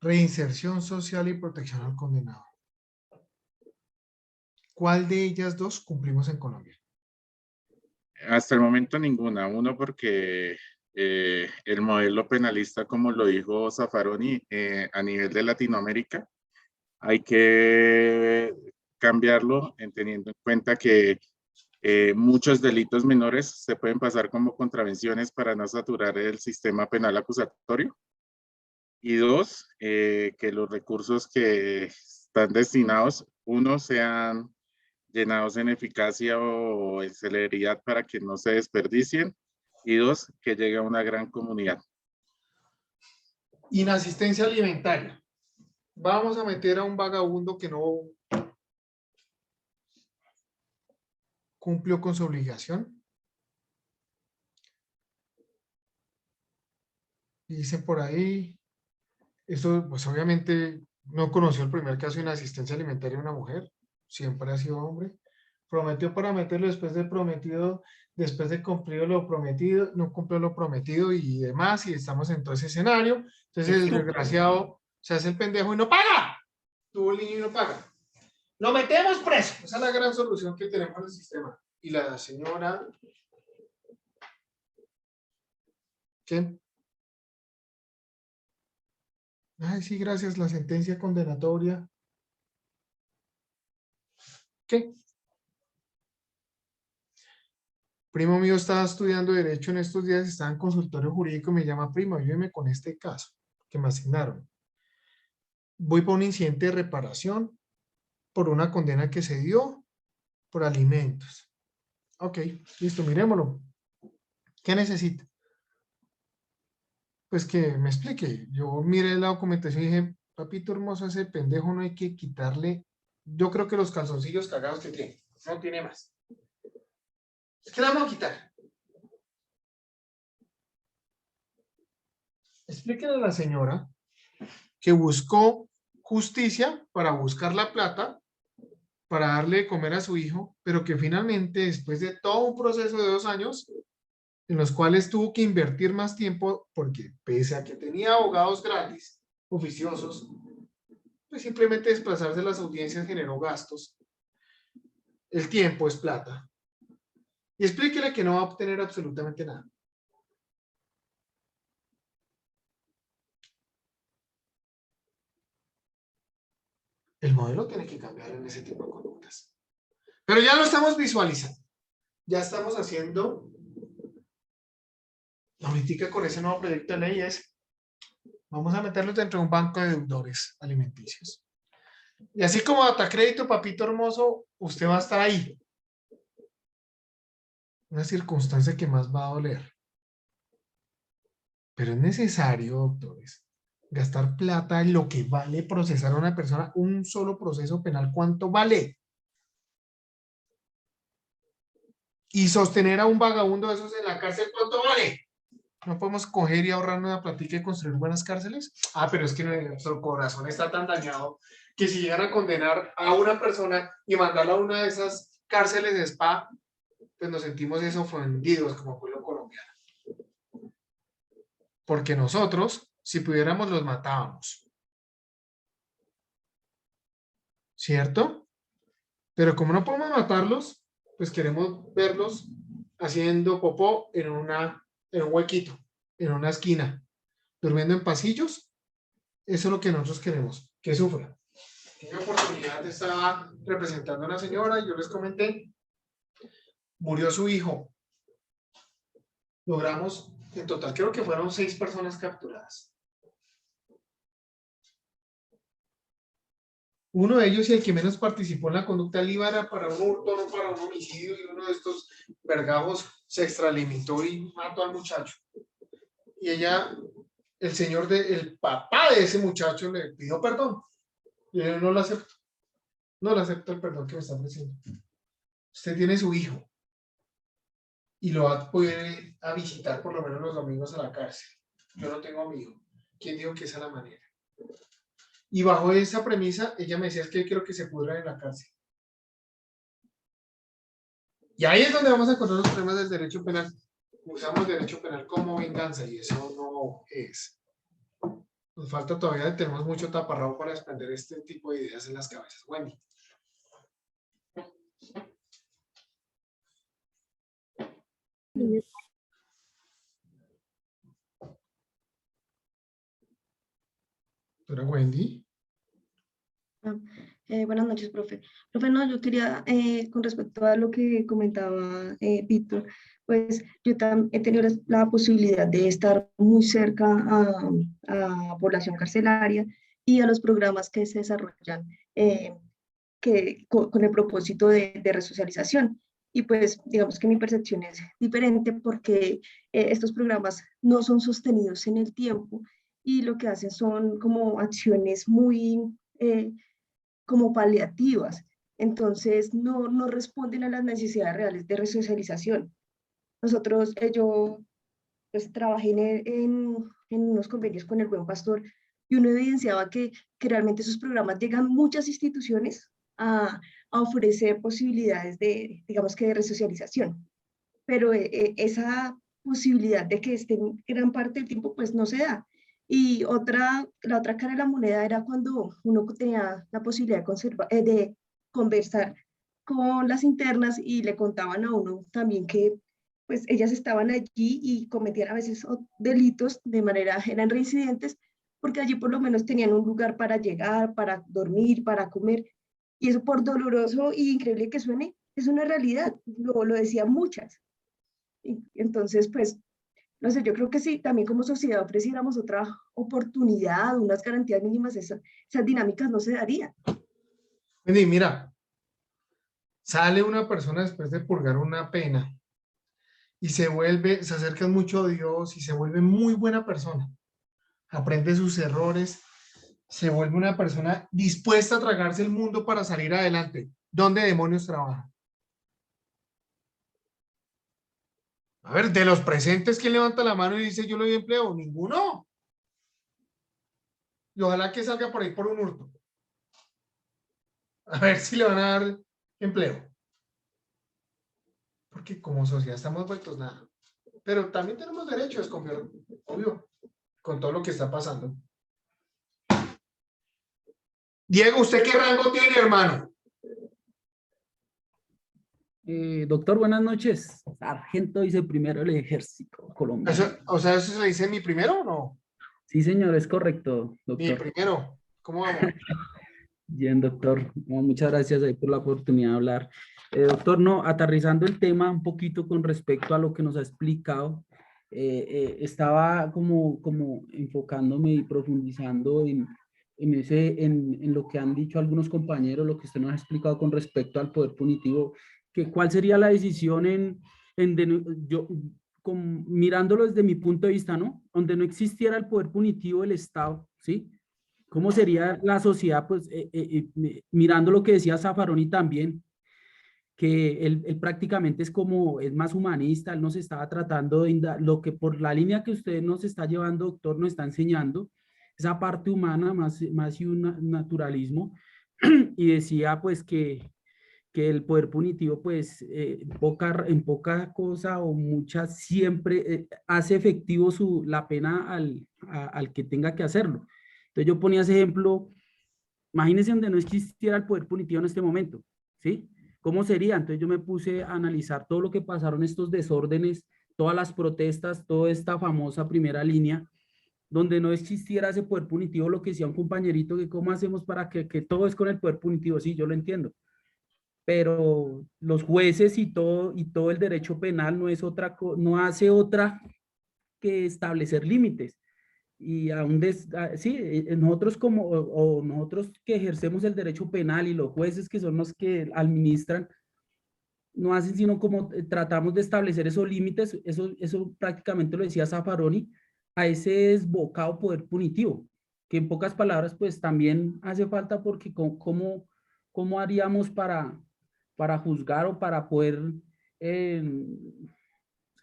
Reinserción social y protección al condenado. ¿Cuál de ellas dos cumplimos en Colombia? Hasta el momento ninguna. Uno porque el modelo penalista, como lo dijo Zaffaroni, a nivel de Latinoamérica, hay que cambiarlo teniendo en cuenta que muchos delitos menores se pueden pasar como contravenciones para no saturar el sistema penal acusatorio. Y dos, que los recursos que están destinados, uno, sean llenados en eficacia o en celeridad para que no se desperdicien, y dos, que llegue a una gran comunidad. Inasistencia alimentaria. Vamos a meter a un vagabundo que no cumplió con su obligación. Dice por ahí, esto pues obviamente no conoció el primer caso de inasistencia alimentaria de una mujer, siempre ha sido hombre. Prometió para meterlo después de cumplir lo prometido, no cumplió lo prometido y demás, y estamos en todo ese escenario. Entonces el desgraciado se hace el pendejo y no paga. Tuvo el niño y no paga. Lo metemos preso. Esa es la gran solución que tenemos en el sistema. Y la señora... ¿Quién? Ay, sí, gracias. La sentencia condenatoria. ¿Qué? Primo mío estaba estudiando Derecho en estos días, estaba en consultorio jurídico y me llama, primo, ayúdeme con este caso que me asignaron. Voy por un incidente de reparación, por una condena que se dio, por alimentos. Ok, listo, miremoslo. ¿Qué necesita? Pues que me explique. Yo miré la documentación y dije, papito hermoso, ese pendejo no hay que quitarle. Yo creo que los calzoncillos cagados que tiene, no tiene más. Es que la vamos a quitar. Explíquenle a la señora que buscó justicia para buscar la plata, para darle de comer a su hijo, pero que finalmente, después de todo un proceso de 2 años, en los cuales tuvo que invertir más tiempo, porque pese a que tenía abogados gratis, oficiosos, pues simplemente desplazarse a las audiencias generó gastos. El tiempo es plata. Y explíquele que no va a obtener absolutamente nada. El modelo tiene que cambiar en ese tipo de conductas. Pero ya lo estamos visualizando. Ya estamos haciendo. La política con ese nuevo proyecto de ley es, vamos a meterlos dentro de un banco de deudores alimenticios. Y así como data crédito, papito hermoso, usted va a estar ahí. Una circunstancia que más va a doler. Pero es necesario, doctores, gastar plata en lo que vale procesar a una persona, un solo proceso penal, ¿cuánto vale? Y sostener a un vagabundo de esos en la cárcel, ¿cuánto vale? ¿No podemos coger y ahorrarnos una platica y construir buenas cárceles? Ah, pero es que nuestro corazón está tan dañado que si llegan a condenar a una persona y mandarla a una de esas cárceles de spa, pues nos sentimos ofendidos como pueblo colombiano. Porque nosotros, si pudiéramos, los matábamos. ¿Cierto? Pero como no podemos matarlos, pues queremos verlos haciendo popó en un huequito, en una esquina, durmiendo en pasillos. Eso es lo que nosotros queremos, que sufran. En una oportunidad estaba representando a una señora y yo les comenté, murió su hijo. Logramos, en total creo que fueron 6 personas capturadas. Uno de ellos y el que menos participó en la conducta él iba era para un hurto, no para un homicidio, y uno de estos vergajos se extralimitó y mató al muchacho. Y ella, el papá de ese muchacho le pidió perdón. Y él no lo aceptó. No le acepto el perdón que me está ofreciendo. Usted tiene su hijo y lo va a poder a visitar por lo menos los domingos a la cárcel. Yo no tengo a mi hijo. ¿Quién dijo que esa es la manera? Y bajo esa premisa, ella me decía, es que quiero que se pudran en la cárcel. Y ahí es donde vamos a encontrar los problemas del derecho penal. Usamos derecho penal como venganza y eso no es. Nos falta todavía, tenemos mucho taparrabo para desprender este tipo de ideas en las cabezas. Wendy. ¿Pero Wendy? Buenas noches, profe. Profe, no, yo quería, con respecto a lo que comentaba Víctor, pues yo he tenido la posibilidad de estar muy cerca a población carcelaria y a los programas que se desarrollan con el propósito de resocialización. Y pues digamos que mi percepción es diferente porque estos programas no son sostenidos en el tiempo y lo que hacen son como acciones muy como paliativas, entonces no responden a las necesidades reales de resocialización. Nosotros, yo pues trabajé en unos convenios con el Buen Pastor y uno evidenciaba que realmente esos programas llegan a muchas instituciones a ofrecer posibilidades de, digamos que de resocialización, pero esa posibilidad de que estén gran parte del tiempo pues no se da. Y la otra cara de la moneda era cuando uno tenía la posibilidad de conversar con las internas y le contaban a uno también que pues ellas estaban allí y cometían a veces delitos de manera, eran reincidentes, porque allí por lo menos tenían un lugar para llegar, para dormir, para comer, Y eso, por doloroso y increíble que suene, es una realidad, lo decían muchas. Y entonces, pues, no sé, yo creo que sí, también como sociedad ofreciéramos otra oportunidad, unas garantías mínimas, esas dinámicas no se darían. Y mira, sale una persona después de purgar una pena y se acerca mucho a Dios y se vuelve muy buena persona. Aprende sus errores, se vuelve una persona dispuesta a tragarse el mundo para salir adelante. ¿Dónde demonios trabaja? A ver, de los presentes, ¿quién levanta la mano y dice yo le doy empleo? Ninguno. Y ojalá que salga por ahí por un hurto. A ver si le van a dar empleo. Porque como sociedad estamos vueltos nada. Pero también tenemos derecho a desconfiar, obvio, con todo lo que está pasando. Diego, ¿usted qué rango tiene, hermano? Doctor, buenas noches. Sargento viceprimero del Ejército colombiano. O sea, ¿eso se le dice mi primero o no? Sí, señor, es correcto, doctor. Mi primero. ¿Cómo vamos? Bien, doctor. No, muchas gracias ahí por la oportunidad de hablar. Doctor, no, aterrizando el tema un poquito con respecto a lo que nos ha explicado, estaba como enfocándome y profundizando en lo que han dicho algunos compañeros, lo que usted nos ha explicado con respecto al poder punitivo, que cuál sería la decisión mirándolo desde mi punto de vista, ¿no? Donde no existiera el poder punitivo del Estado, ¿sí? ¿Cómo sería la sociedad? Pues mirando lo que decía Zaffaroni también, que él prácticamente es más humanista, él nos estaba tratando de lo que por la línea que usted nos está llevando, doctor, nos está enseñando, esa parte humana, más y un naturalismo, y decía pues que el poder punitivo pues en poca cosa o muchas siempre hace efectivo la pena al que tenga que hacerlo. Entonces yo ponía ese ejemplo, imagínense donde no existiera el poder punitivo en este momento, ¿sí? ¿Cómo sería? Entonces yo me puse a analizar todo lo que pasaron, estos desórdenes, todas las protestas, toda esta famosa primera línea, donde no existiera ese poder punitivo, lo que decía un compañerito, que cómo hacemos para que todo es con el poder punitivo, sí, yo lo entiendo, pero los jueces y todo el derecho penal no hace otra que establecer límites. Y nosotros nosotros que ejercemos el derecho penal y los jueces que son los que administran, no hacen sino como tratamos de establecer esos límites, eso prácticamente lo decía Zaffaroni, a ese desbocado poder punitivo, que en pocas palabras pues también hace falta porque ¿cómo haríamos para juzgar o para poder,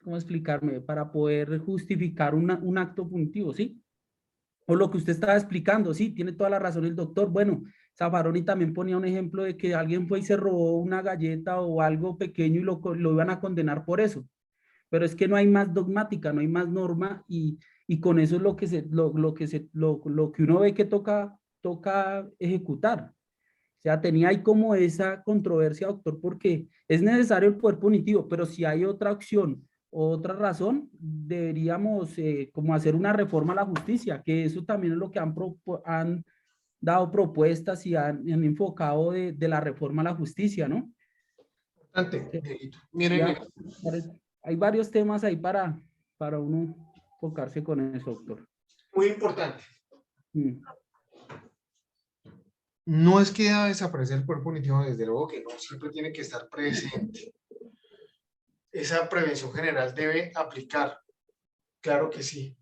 ¿cómo explicarme? Para poder justificar un acto punitivo, ¿sí? O lo que usted estaba explicando, sí, tiene toda la razón el doctor. Bueno, Zaffaroni también ponía un ejemplo de que alguien fue y se robó una galleta o algo pequeño y lo iban a condenar por eso. Pero es que no hay más dogmática, no hay más norma y con eso es lo que uno ve que toca ejecutar. O sea, tenía ahí como esa controversia, doctor, porque es necesario el poder punitivo, pero si hay otra opción o otra razón, deberíamos como hacer una reforma a la justicia, que eso también es lo que han dado propuestas y han enfocado de la reforma a la justicia, ¿no? Miren, hay varios temas ahí para uno enfocarse con eso, doctor. Muy importante. No es que deba desaparecer el poder punitivo, desde luego que no, siempre tiene que estar presente. Esa prevención general debe aplicar, claro que sí.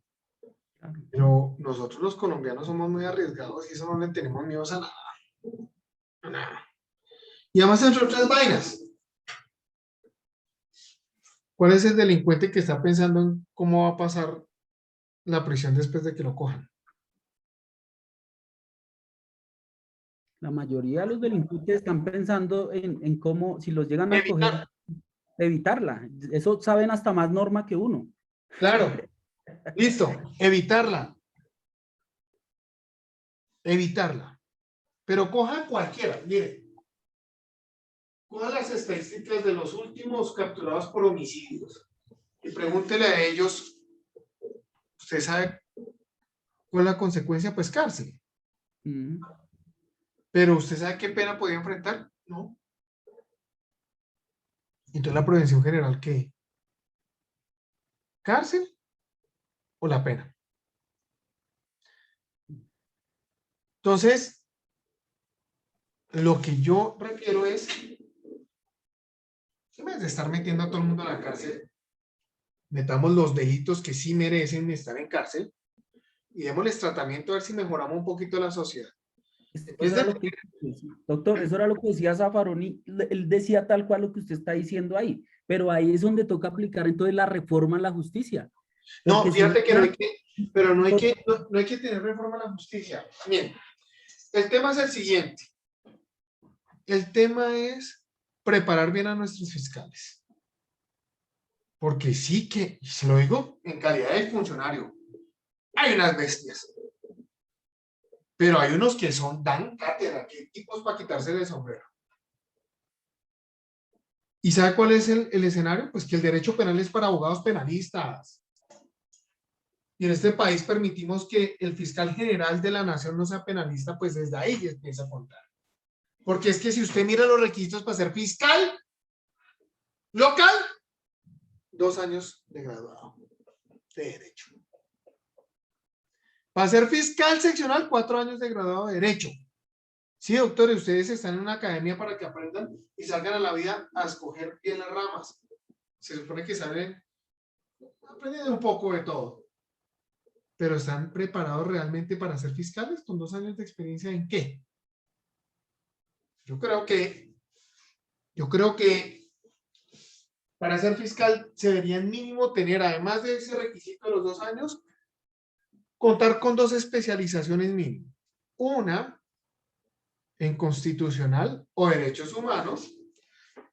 Pero nosotros los colombianos somos muy arriesgados y eso no le tenemos miedo a nada. A nada. Y además entre otras vainas. ¿Cuál es el delincuente que está pensando en cómo va a pasar la prisión después de que lo cojan? La mayoría de los delincuentes están pensando en cómo, si los llegan a coger, evitarla. Eso saben hasta más norma que uno. Claro. Listo. Evitarla. Evitarla. Pero cojan cualquiera. Miren. Cojan las estadísticas de los últimos capturados por homicidios. Y pregúntele a ellos. ¿Usted sabe cuál es la consecuencia? Pues cárcel. Pero ¿usted sabe qué pena podía enfrentar? No. Entonces la prevención general, ¿qué? ¿Cárcel o la pena? Entonces, lo que yo refiero es, en vez de estar metiendo a todo el mundo a la cárcel, metamos los delitos que sí merecen estar en cárcel y démosles tratamiento a ver si mejoramos un poquito la sociedad. Doctor, eso era lo que decía Zaffaroni, él decía tal cual lo que usted está diciendo ahí, pero ahí es donde toca aplicar entonces la reforma en la justicia. No, Porque fíjate si que no hay que, pero no hay que tener reforma a la justicia. Bien, el tema es el siguiente. El tema es preparar bien a nuestros fiscales. Porque sí que, y se lo digo en calidad de funcionario, hay unas bestias. Pero hay unos que dan cátedra, que tipos para quitarse el sombrero. ¿Y sabe cuál es el escenario? Pues que el derecho penal es para abogados penalistas. Y en este país permitimos que el fiscal general de la nación no sea penalista, pues desde ahí ya empieza a contar. Porque es que si usted mira los requisitos para ser fiscal local, 2 años de graduado de derecho. Para ser fiscal seccional, 4 años de graduado de derecho. Sí, doctores, ustedes están en una academia para que aprendan y salgan a la vida a escoger bien las ramas. Se supone que saben aprender un poco de todo. Pero ¿están preparados realmente para ser fiscales con 2 años de experiencia en qué? Yo creo que para ser fiscal se deberían mínimo tener, además de ese requisito de los 2 años, contar con 2 especializaciones mínimo. Una en constitucional o derechos humanos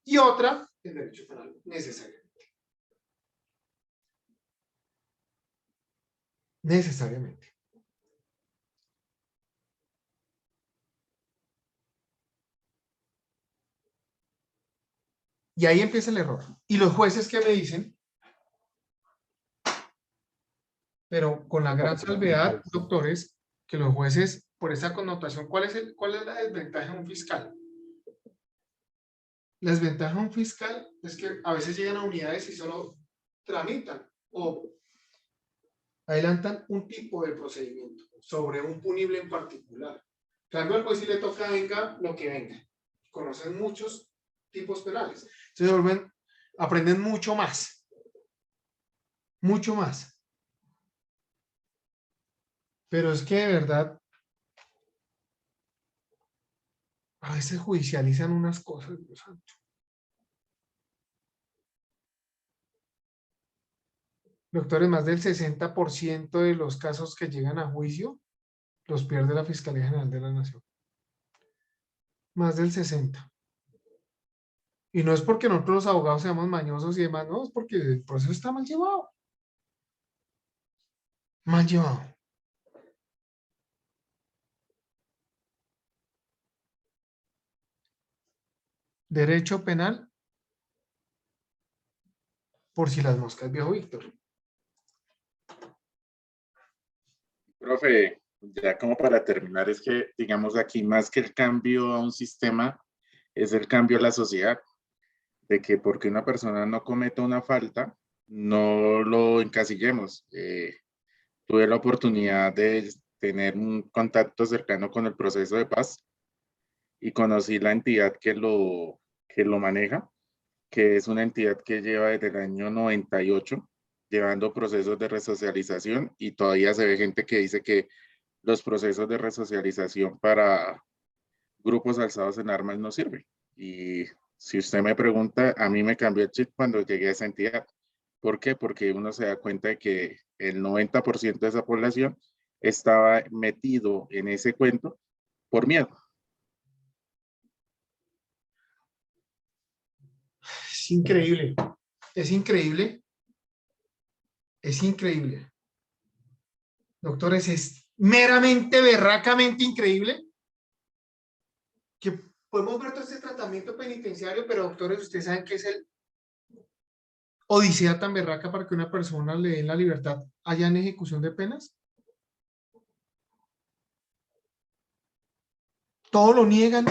y otra en derecho penal, necesariamente. Necesariamente. Y ahí empieza el error. Y los jueces, ¿qué me dicen? Pero con la gran salvedad, doctores, que los jueces, por esa connotación, ¿cuál es la desventaja de un fiscal? La desventaja de un fiscal es que a veces llegan a unidades y solo tramitan o adelantan un tipo de procedimiento sobre un punible en particular. En cambio, al juez sí le toca venga lo que venga. Conocen muchos tipos penales. Entonces aprenden mucho más. Mucho más. Pero es que de verdad a veces judicializan unas cosas, Dios santo. Doctores, más del 60% de los casos que llegan a juicio los pierde la Fiscalía General de la Nación. Más del 60%. Y no es porque nosotros los abogados seamos mañosos y demás, no, es porque el proceso está mal llevado. Mal llevado. Derecho penal, por si las moscas, viejo Víctor. Profe, ya como para terminar, es que, digamos, aquí más que el cambio a un sistema, es el cambio a la sociedad. De que porque una persona no cometa una falta, no lo encasillemos. Tuve la oportunidad de tener un contacto cercano con el proceso de paz y conocí la entidad que lo maneja, que es una entidad que lleva desde el año 98 llevando procesos de resocialización y todavía se ve gente que dice que los procesos de resocialización para grupos alzados en armas no sirven. Y si usted me pregunta, a mí me cambió el chip cuando llegué a esa entidad. ¿Por qué? Porque uno se da cuenta de que el 90% de esa población estaba metido en ese cuento por miedo. Es increíble. Es increíble. Es increíble. Doctores, es meramente, berracamente increíble que podemos ver todo este tratamiento penitenciario, pero doctores, ustedes saben que es el odisea tan berraca para que una persona le den la libertad allá en ejecución de penas. todo lo niegan.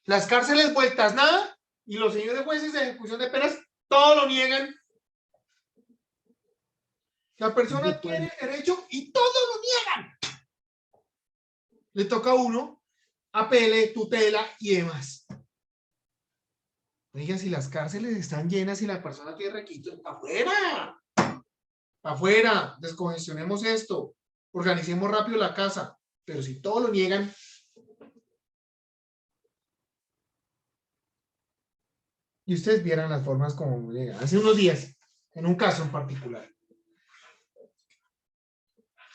Las cárceles vueltas nada, y los señores jueces de ejecución de penas, todo lo niegan. La persona tiene derecho y todo lo niegan. Le toca a uno apele, tutela y demás. Oigan, si las cárceles están llenas y la persona tiene requisitos, ¡para afuera! ¡Para afuera! Descongestionemos esto. Organicemos rápido la casa. Pero si todo lo niegan, y ustedes vieran las formas como llegan. Hace unos días, en un caso en particular,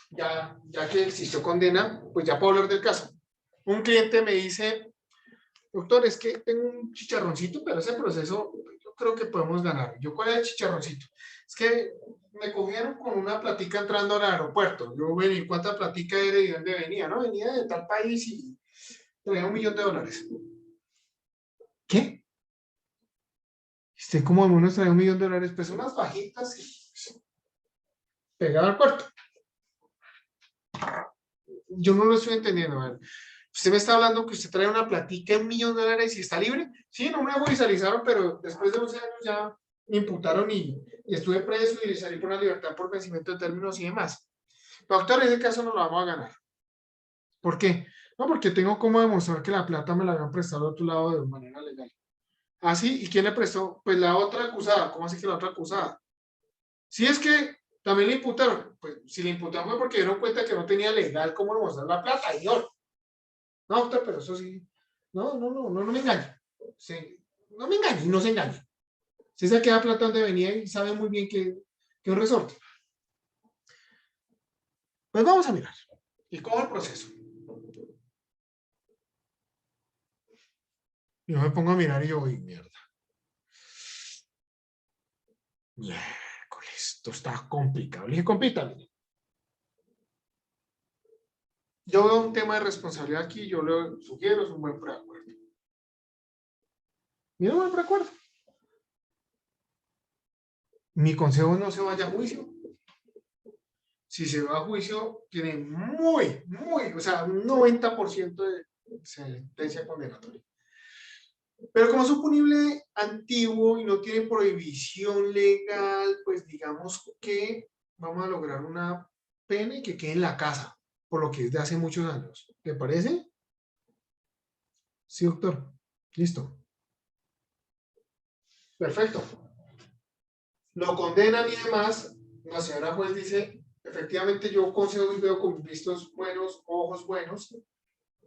ya que existió condena, pues ya puedo hablar del caso. Un cliente me dice, doctor, es que tengo un chicharroncito, pero ese proceso yo creo que podemos ganar. Yo, ¿cuál es el chicharroncito? Es que me cogieron con una platica entrando al aeropuerto. Yo vení, ¿cuánta platica era y de dónde venía? No, venía de tal país y traía $1 millón. ¿Qué? ¿Cómo demonios trae $1 millón? Pues unas bajitas y pegado al cuarto. Yo no lo estoy entendiendo. A ver. Usted me está hablando que usted trae una platica de $1 millón y está libre. Sí, no me judicializaron, pero después de 11 años ya me imputaron y estuve preso y salí por una libertad por vencimiento de términos y demás. Doctor, en ese caso no lo vamos a ganar. ¿Por qué? No, porque tengo como demostrar que la plata me la habían prestado a otro lado de manera legal. ¿Ah, sí? ¿Y quién le prestó? Pues la otra acusada. ¿Cómo así que la otra acusada? Si es que también le imputaron. Pues si le imputaron fue porque dieron cuenta que no tenía legal cómo demostrar la plata. Y yo. No, doctor, pero eso sí. No me engañe. Sí, no me engañe y no se engañe. Si se queda plata donde venía y sabe muy bien que es un resorte. Pues vamos a mirar. Y cojo el proceso. Yo me pongo a mirar y yo, uy, mierda. Miércoles, esto está complicado. Le dije, compita, mire. Yo veo un tema de responsabilidad aquí, yo le sugiero, es un buen preacuerdo. Mira, un buen preacuerdo. Mi consejo es no se vaya a juicio. Si se va a juicio, tiene o sea, un 90% de sentencia condenatoria. Pero como es un punible antiguo y no tiene prohibición legal, pues digamos que vamos a lograr una pena y que quede en la casa, por lo que es de hace muchos años. ¿Te parece? Sí, doctor. Listo. Perfecto. Lo condenan y demás. La señora juez dice, efectivamente yo concedo y veo con vistos buenos, ojos buenos,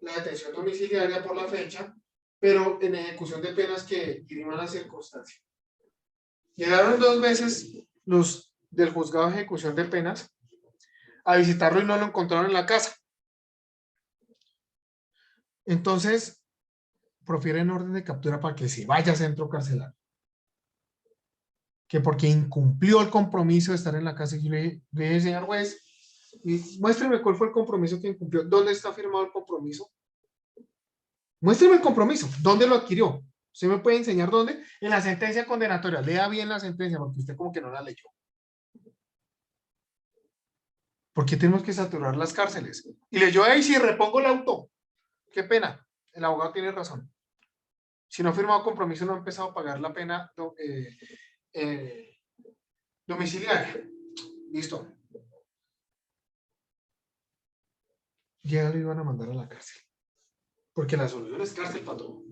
la detención domiciliaria por la fecha, pero en ejecución de penas que diriman la circunstancia. Llegaron 2 veces los del juzgado de ejecución de penas a visitarlo y no lo encontraron en la casa. Entonces, profieren orden de captura para que se vaya a centro carcelario. Que porque incumplió el compromiso de estar en la casa. Y yo le dije, señor juez, muéstreme cuál fue el compromiso que incumplió. ¿Dónde está firmado el compromiso? Muéstreme el compromiso. ¿Dónde lo adquirió? ¿Usted me puede enseñar dónde? En la sentencia condenatoria. Lea bien la sentencia, porque usted como que no la leyó. ¿Por qué tenemos que saturar las cárceles? Y leyó ahí, si repongo el auto. Qué pena. El abogado tiene razón. Si no ha firmado compromiso, no ha empezado a pagar la pena domiciliaria. Listo. Ya lo iban a mandar a la cárcel. Porque la solución es cárcel para todo.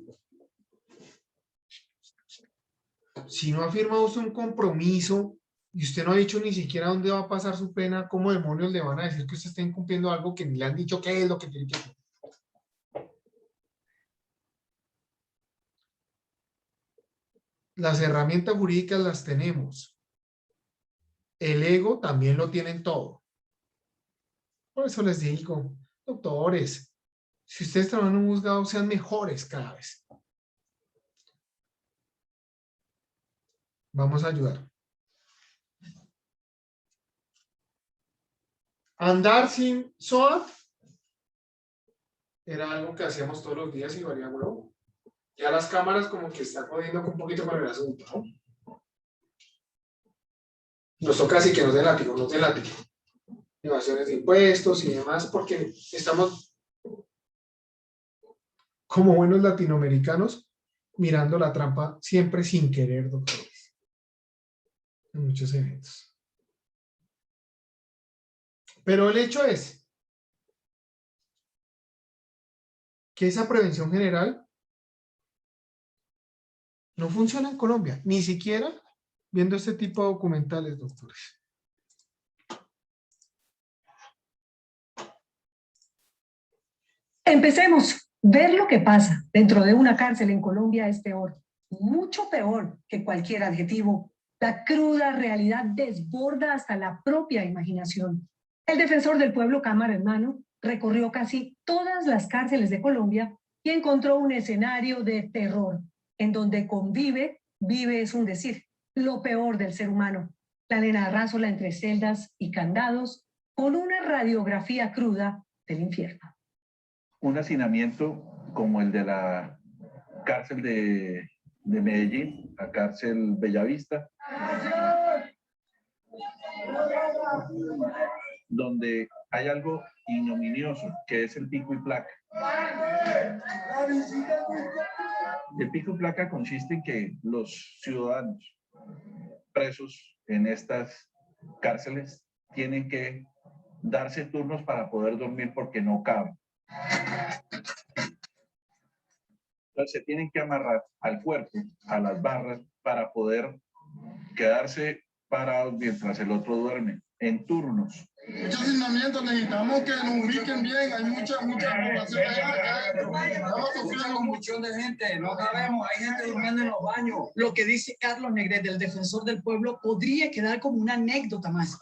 Si no ha firmado usted un compromiso y usted no ha dicho ni siquiera dónde va a pasar su pena, ¿cómo demonios le van a decir que usted está incumpliendo algo que ni le han dicho qué es lo que tiene que hacer? Las herramientas jurídicas las tenemos. El ego también lo tienen todo. Por eso les digo, doctores, si ustedes trabajan en un juzgado, sean mejores cada vez. Vamos a ayudar. Andar sin SOAT era algo que hacíamos todos los días y valía huevo. Ya las cámaras como que están jodiendo un poquito con el asunto, ¿no? Nos toca así que nos den látigo, nos den látigo. Evasiones de impuestos y demás, porque estamos como buenos latinoamericanos, mirando la trampa siempre sin querer, doctores, en muchos eventos. Pero el hecho es que esa prevención general no funciona en Colombia, ni siquiera viendo este tipo de documentales, doctores. Empecemos. Ver lo que pasa dentro de una cárcel en Colombia es peor, mucho peor que cualquier adjetivo. La cruda realidad desborda hasta la propia imaginación. El defensor del pueblo, cámara en mano, recorrió casi todas las cárceles de Colombia y encontró un escenario de terror, en donde vive es un decir, lo peor del ser humano. La nena Arrázola entre celdas y candados, con una radiografía cruda del infierno. Un hacinamiento como el de la cárcel de Medellín, la cárcel Bellavista, donde hay algo ignominioso, que es el pico y placa. El pico y placa consiste en que los ciudadanos presos en estas cárceles tienen que darse turnos para poder dormir porque no caben. Entonces se tienen que amarrar al cuerpo, a las barras, para poder quedarse parados mientras el otro duerme, en turnos. Muchos hacinamientos, necesitamos que nos ubiquen bien, hay mucha población allá, estamos sufriendo un montón de gente, no cabemos, hay gente durmiendo en los baños. Lo que dice Carlos Negret, del defensor del pueblo, podría quedar como una anécdota más.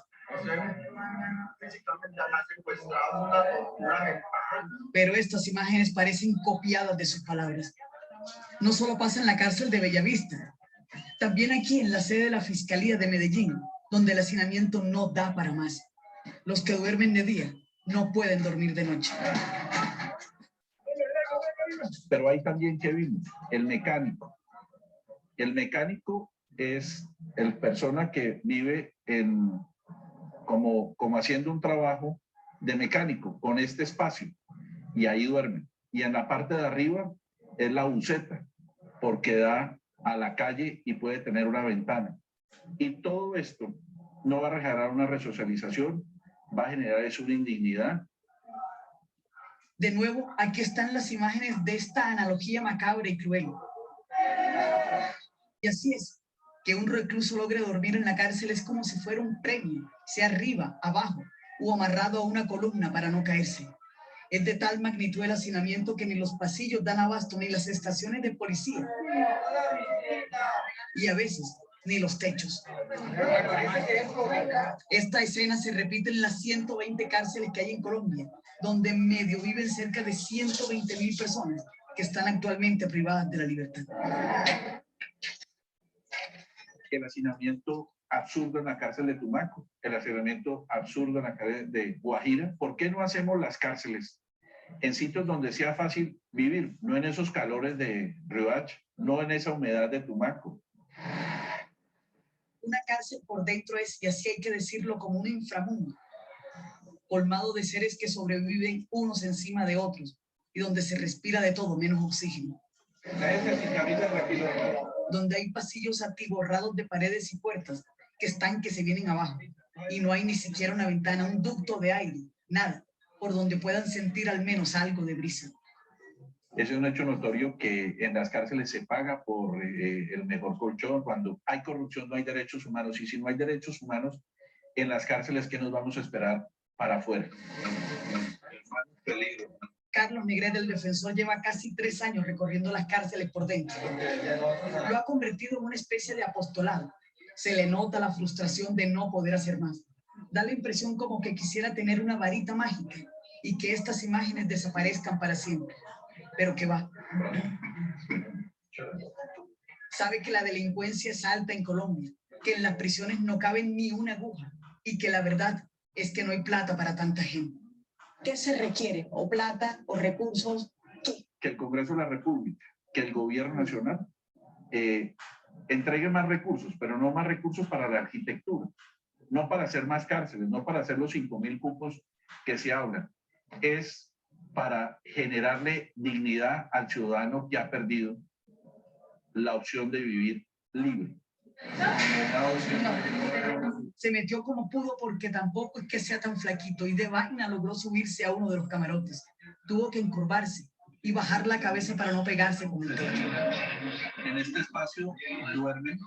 Pero estas imágenes parecen copiadas de sus palabras. No solo pasa en la cárcel de Bellavista, también aquí en la sede de la Fiscalía de Medellín, donde el hacinamiento no da para más. Los que duermen de día no pueden dormir de noche. Pero hay también que vimos, el mecánico. El mecánico es el persona que vive como haciendo un trabajo de mecánico con este espacio y ahí duerme. Y en la parte de arriba es la buceta porque da a la calle y puede tener una ventana. Y todo esto no va a generar una resocialización, va a generar eso una indignidad. De nuevo, aquí están las imágenes de esta analogía macabra y cruel. Y así es, que un recluso logre dormir en la cárcel es como si fuera un premio, sea arriba, abajo o amarrado a una columna para no caerse. Es de tal magnitud el hacinamiento que ni los pasillos dan abasto, ni las estaciones de policía. Y a veces, ni los techos. Esta escena se repite en las 120 cárceles que hay en Colombia, donde en medio viven cerca de 120.000 personas que están actualmente privadas de la libertad. El hacinamiento absurdo en la cárcel de Tumaco, el hacinamiento absurdo en la cárcel de Guajira. ¿Por qué no hacemos las cárceles en sitios donde sea fácil vivir? No en esos calores de Riohacha, no en esa humedad de Tumaco. Una cárcel por dentro es, y así hay que decirlo, como un inframundo, colmado de seres que sobreviven unos encima de otros y donde se respira de todo menos oxígeno. Donde hay pasillos atiborrados de paredes y puertas que están que se vienen abajo y no hay ni siquiera una ventana, un ducto de aire, nada, por donde puedan sentir al menos algo de brisa. Ese es un hecho notorio que en las cárceles se paga por el mejor colchón. Cuando hay corrupción no hay derechos humanos, y si no hay derechos humanos en las cárceles, ¿qué nos vamos a esperar para afuera? Peligro. Carlos Negret, el defensor, lleva casi 3 años recorriendo las cárceles por dentro. Lo ha convertido en una especie de apostolado. Se le nota la frustración de no poder hacer más. Da la impresión como que quisiera tener una varita mágica y que estas imágenes desaparezcan para siempre. Pero que va. Sabe que la delincuencia es alta en Colombia, que en las prisiones no cabe ni una aguja y que la verdad es que no hay plata para tanta gente. ¿Qué se requiere? ¿O plata o recursos? ¿Qué? Que el Congreso de la República, que el Gobierno Nacional entregue más recursos, pero no más recursos para la arquitectura, no para hacer más cárceles, no para hacer los 5.000 cupos que se hablan. Es para generarle dignidad al ciudadano que ha perdido la opción de vivir libre. Se metió como pudo porque tampoco es que sea tan flaquito y de vaina logró subirse a uno de los camarotes. Tuvo que encorvarse y bajar la cabeza para no pegarse con el techo. En este espacio duermen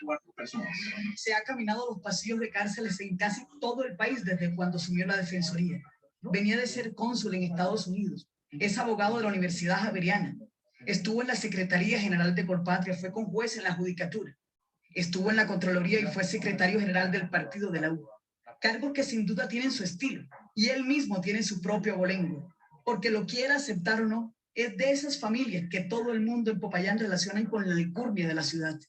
4 personas. Se ha caminado los pasillos de cárceles en casi todo el país desde cuando asumió la Defensoría. Venía de ser cónsul en Estados Unidos. Es abogado de la Universidad Javeriana. Estuvo en la Secretaría General de Colpatria, fue con juez en la Judicatura. Estuvo en la Contraloría y fue secretario general del partido de la U. Cargos que sin duda tienen su estilo. Y él mismo tiene su propio abolengo. Porque lo quiera aceptar o no, es de esas familias que todo el mundo en Popayán relacionan con la alcurnia de la ciudad.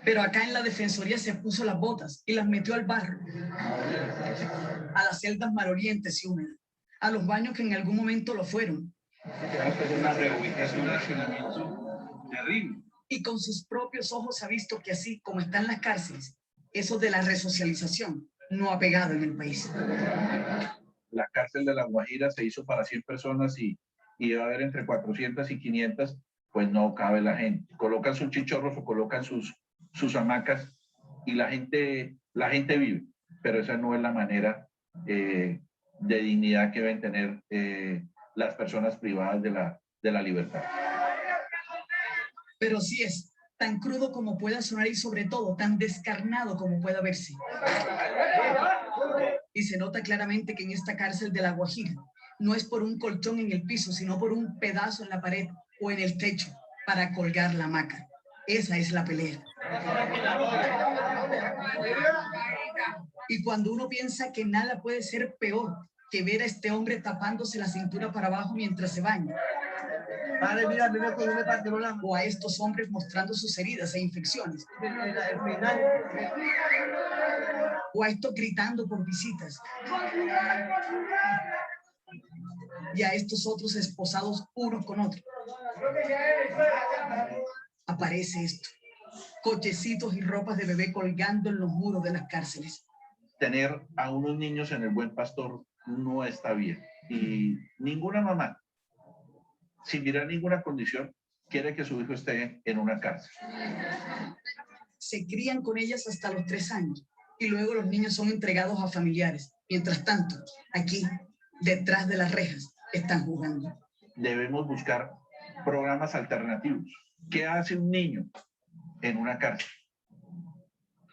Pero acá en la Defensoría se puso las botas y las metió al barro, a las celdas malolientes y húmedas, a los baños que en algún momento lo fueron. Es una reubicación, un hacinamiento terrible. Y con sus propios ojos ha visto que así como están las cárceles, eso de la resocialización no ha pegado en el país. La cárcel de La Guajira se hizo para 100 personas y va a haber entre 400 y 500, pues no cabe la gente. Colocan sus chichorros o colocan sus hamacas y la gente vive, pero esa no es la manera de dignidad que deben tener las personas privadas de la libertad. Pero sí es tan crudo como pueda sonar y sobre todo tan descarnado como pueda verse. Y se nota claramente que en esta cárcel de La Guajira no es por un colchón en el piso, sino por un pedazo en la pared o en el techo para colgar la hamaca. Esa es la pelea. Y cuando uno piensa que nada puede ser peor que ver a este hombre tapándose la cintura para abajo mientras se baña, o a estos hombres mostrando sus heridas e infecciones, o a estos gritando por visitas, y a estos otros esposados unos con otros, aparece esto: cochecitos y ropas de bebé colgando en los muros de las cárceles. Tener a unos niños en el Buen Pastor no está bien. Y ninguna mamá, sin mirar ninguna condición, quiere que su hijo esté en una cárcel. Se crían con ellas hasta los 3 años y luego los niños son entregados a familiares. Mientras tanto, aquí, detrás de las rejas, están jugando. Debemos buscar programas alternativos. ¿Qué hace un niño en una cárcel?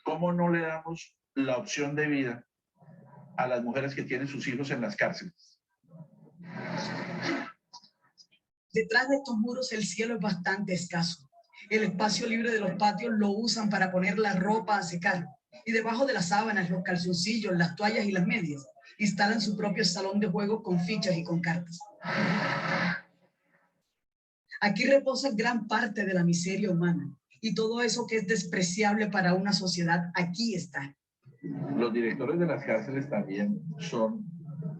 ¿Cómo no le damos la opción de vida a las mujeres que tienen sus hijos en las cárceles? Detrás de estos muros el cielo es bastante escaso. El espacio libre de los patios lo usan para poner la ropa a secar. Y debajo de las sábanas, los calzoncillos, las toallas y las medias, instalan su propio salón de juegos con fichas y con cartas. Aquí reposa gran parte de la miseria humana. Y todo eso que es despreciable para una sociedad, aquí está. Los directores de las cárceles también son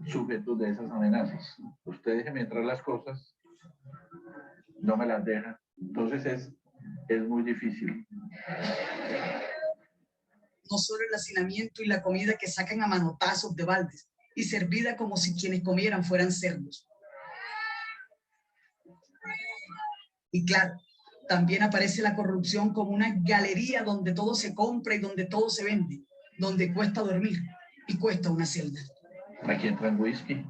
sujetos de esas amenazas. Usted déjeme entrar las cosas, no me las deja. Entonces es muy difícil. No solo el hacinamiento y la comida que sacan a manotazos de baldes y servida como si quienes comieran fueran cerdos. Y claro, también aparece la corrupción como una galería donde todo se compra y donde todo se vende, donde cuesta dormir y cuesta una celda. Aquí entran whisky,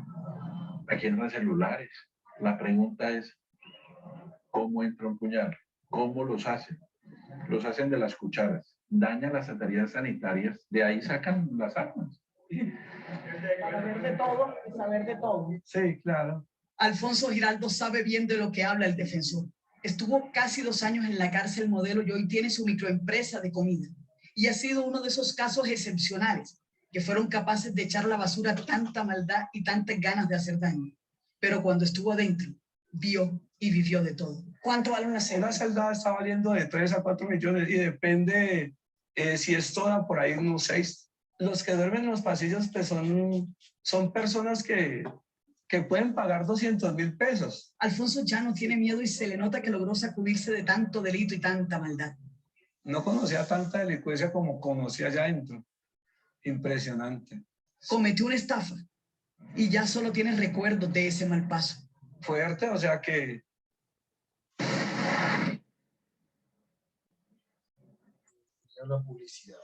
aquí entran celulares. La pregunta es, ¿cómo entra un puñal? ¿Cómo los hacen? Los hacen de las cucharas, dañan las autoridades sanitarias, de ahí sacan las armas. Saber de todo y saber de todo. Sí, claro. Alfonso Giraldo sabe bien de lo que habla el defensor. Estuvo casi 2 años en la cárcel Modelo y hoy tiene su microempresa de comida. Y ha sido uno de esos casos excepcionales que fueron capaces de echar a la basura tanta maldad y tantas ganas de hacer daño. Pero cuando estuvo adentro, vio y vivió de todo. ¿Cuánto vale una celda? Una celda está valiendo de 3 a 4 millones y depende si es toda, por ahí unos 6. Los que duermen en los pasillos pues son personas que pueden pagar 200.000 pesos. Alfonso ya no tiene miedo y se le nota que logró sacudirse de tanto delito y tanta maldad. No conocía tanta delincuencia como conocía allá adentro. Impresionante. Cometió una estafa y ya solo tienes recuerdos de ese mal paso. Fuerte, o sea que la publicidad.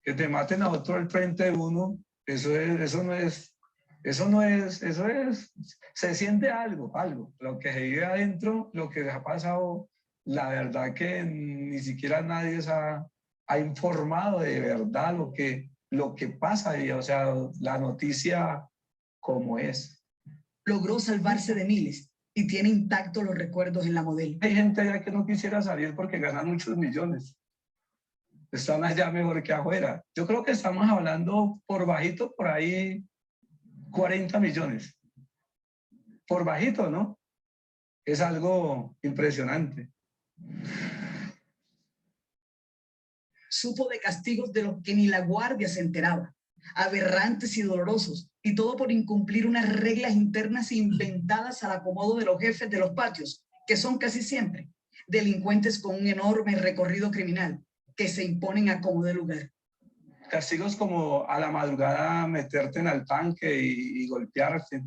que te maten a otro al frente de uno, eso es, se siente algo. Lo que se vive adentro, lo que ha pasado, la verdad que ni siquiera nadie ha informado de verdad lo que pasa ahí, o sea, la noticia como es. Logró salvarse de miles y tiene intactos los recuerdos en la modelo. Hay gente allá que no quisiera salir porque ganan muchos millones. Están allá mejor que afuera. Yo creo que estamos hablando por bajito, por ahí 40 millones. Por bajito, ¿no? Es algo impresionante. Supo de castigos de los que ni la guardia se enteraba, aberrantes y dolorosos, y todo por incumplir unas reglas internas inventadas al acomodo de los jefes de los patios, que son casi siempre delincuentes con un enorme recorrido criminal, que se imponen a como de lugar. Castigos como a la madrugada meterte en el tanque y golpearte,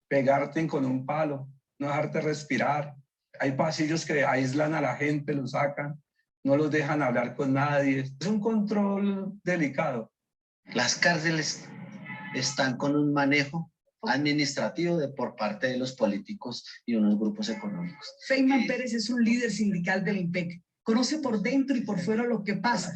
pegarte con un palo, no dejarte respirar. Hay pasillos que aíslan a la gente, los sacan, no los dejan hablar con nadie. Es un control delicado. Las cárceles están con un manejo administrativo por parte de los políticos y unos grupos económicos. Feynman Pérez es un líder sindical del IMPEC. Conoce por dentro y por fuera lo que pasa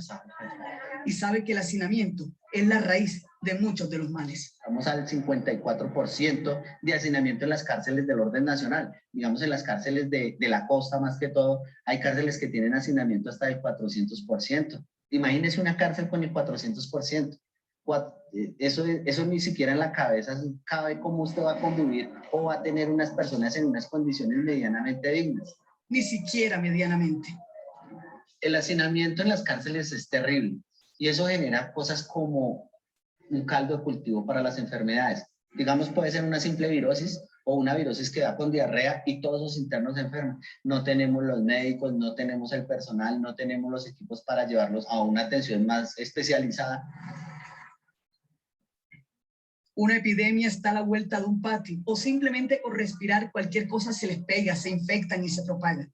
y sabe que el hacinamiento es la raíz de muchos de los males. Estamos al 54% de hacinamiento en las cárceles del orden nacional. Digamos, en las cárceles de la costa, más que todo, hay cárceles que tienen hacinamiento hasta del 400%. Imagínese una cárcel con el 400%. Eso ni siquiera en la cabeza cabe cómo usted va a convivir o va a tener unas personas en unas condiciones medianamente dignas. Ni siquiera medianamente. El hacinamiento en las cárceles es terrible y eso genera cosas como un caldo de cultivo para las enfermedades. Digamos, puede ser una simple virosis o una virosis que da con diarrea y todos los internos se enferman. No tenemos los médicos, no tenemos el personal, no tenemos los equipos para llevarlos a una atención más especializada. Una epidemia está a la vuelta de un patio o simplemente con respirar cualquier cosa se les pega, se infectan y se propagan.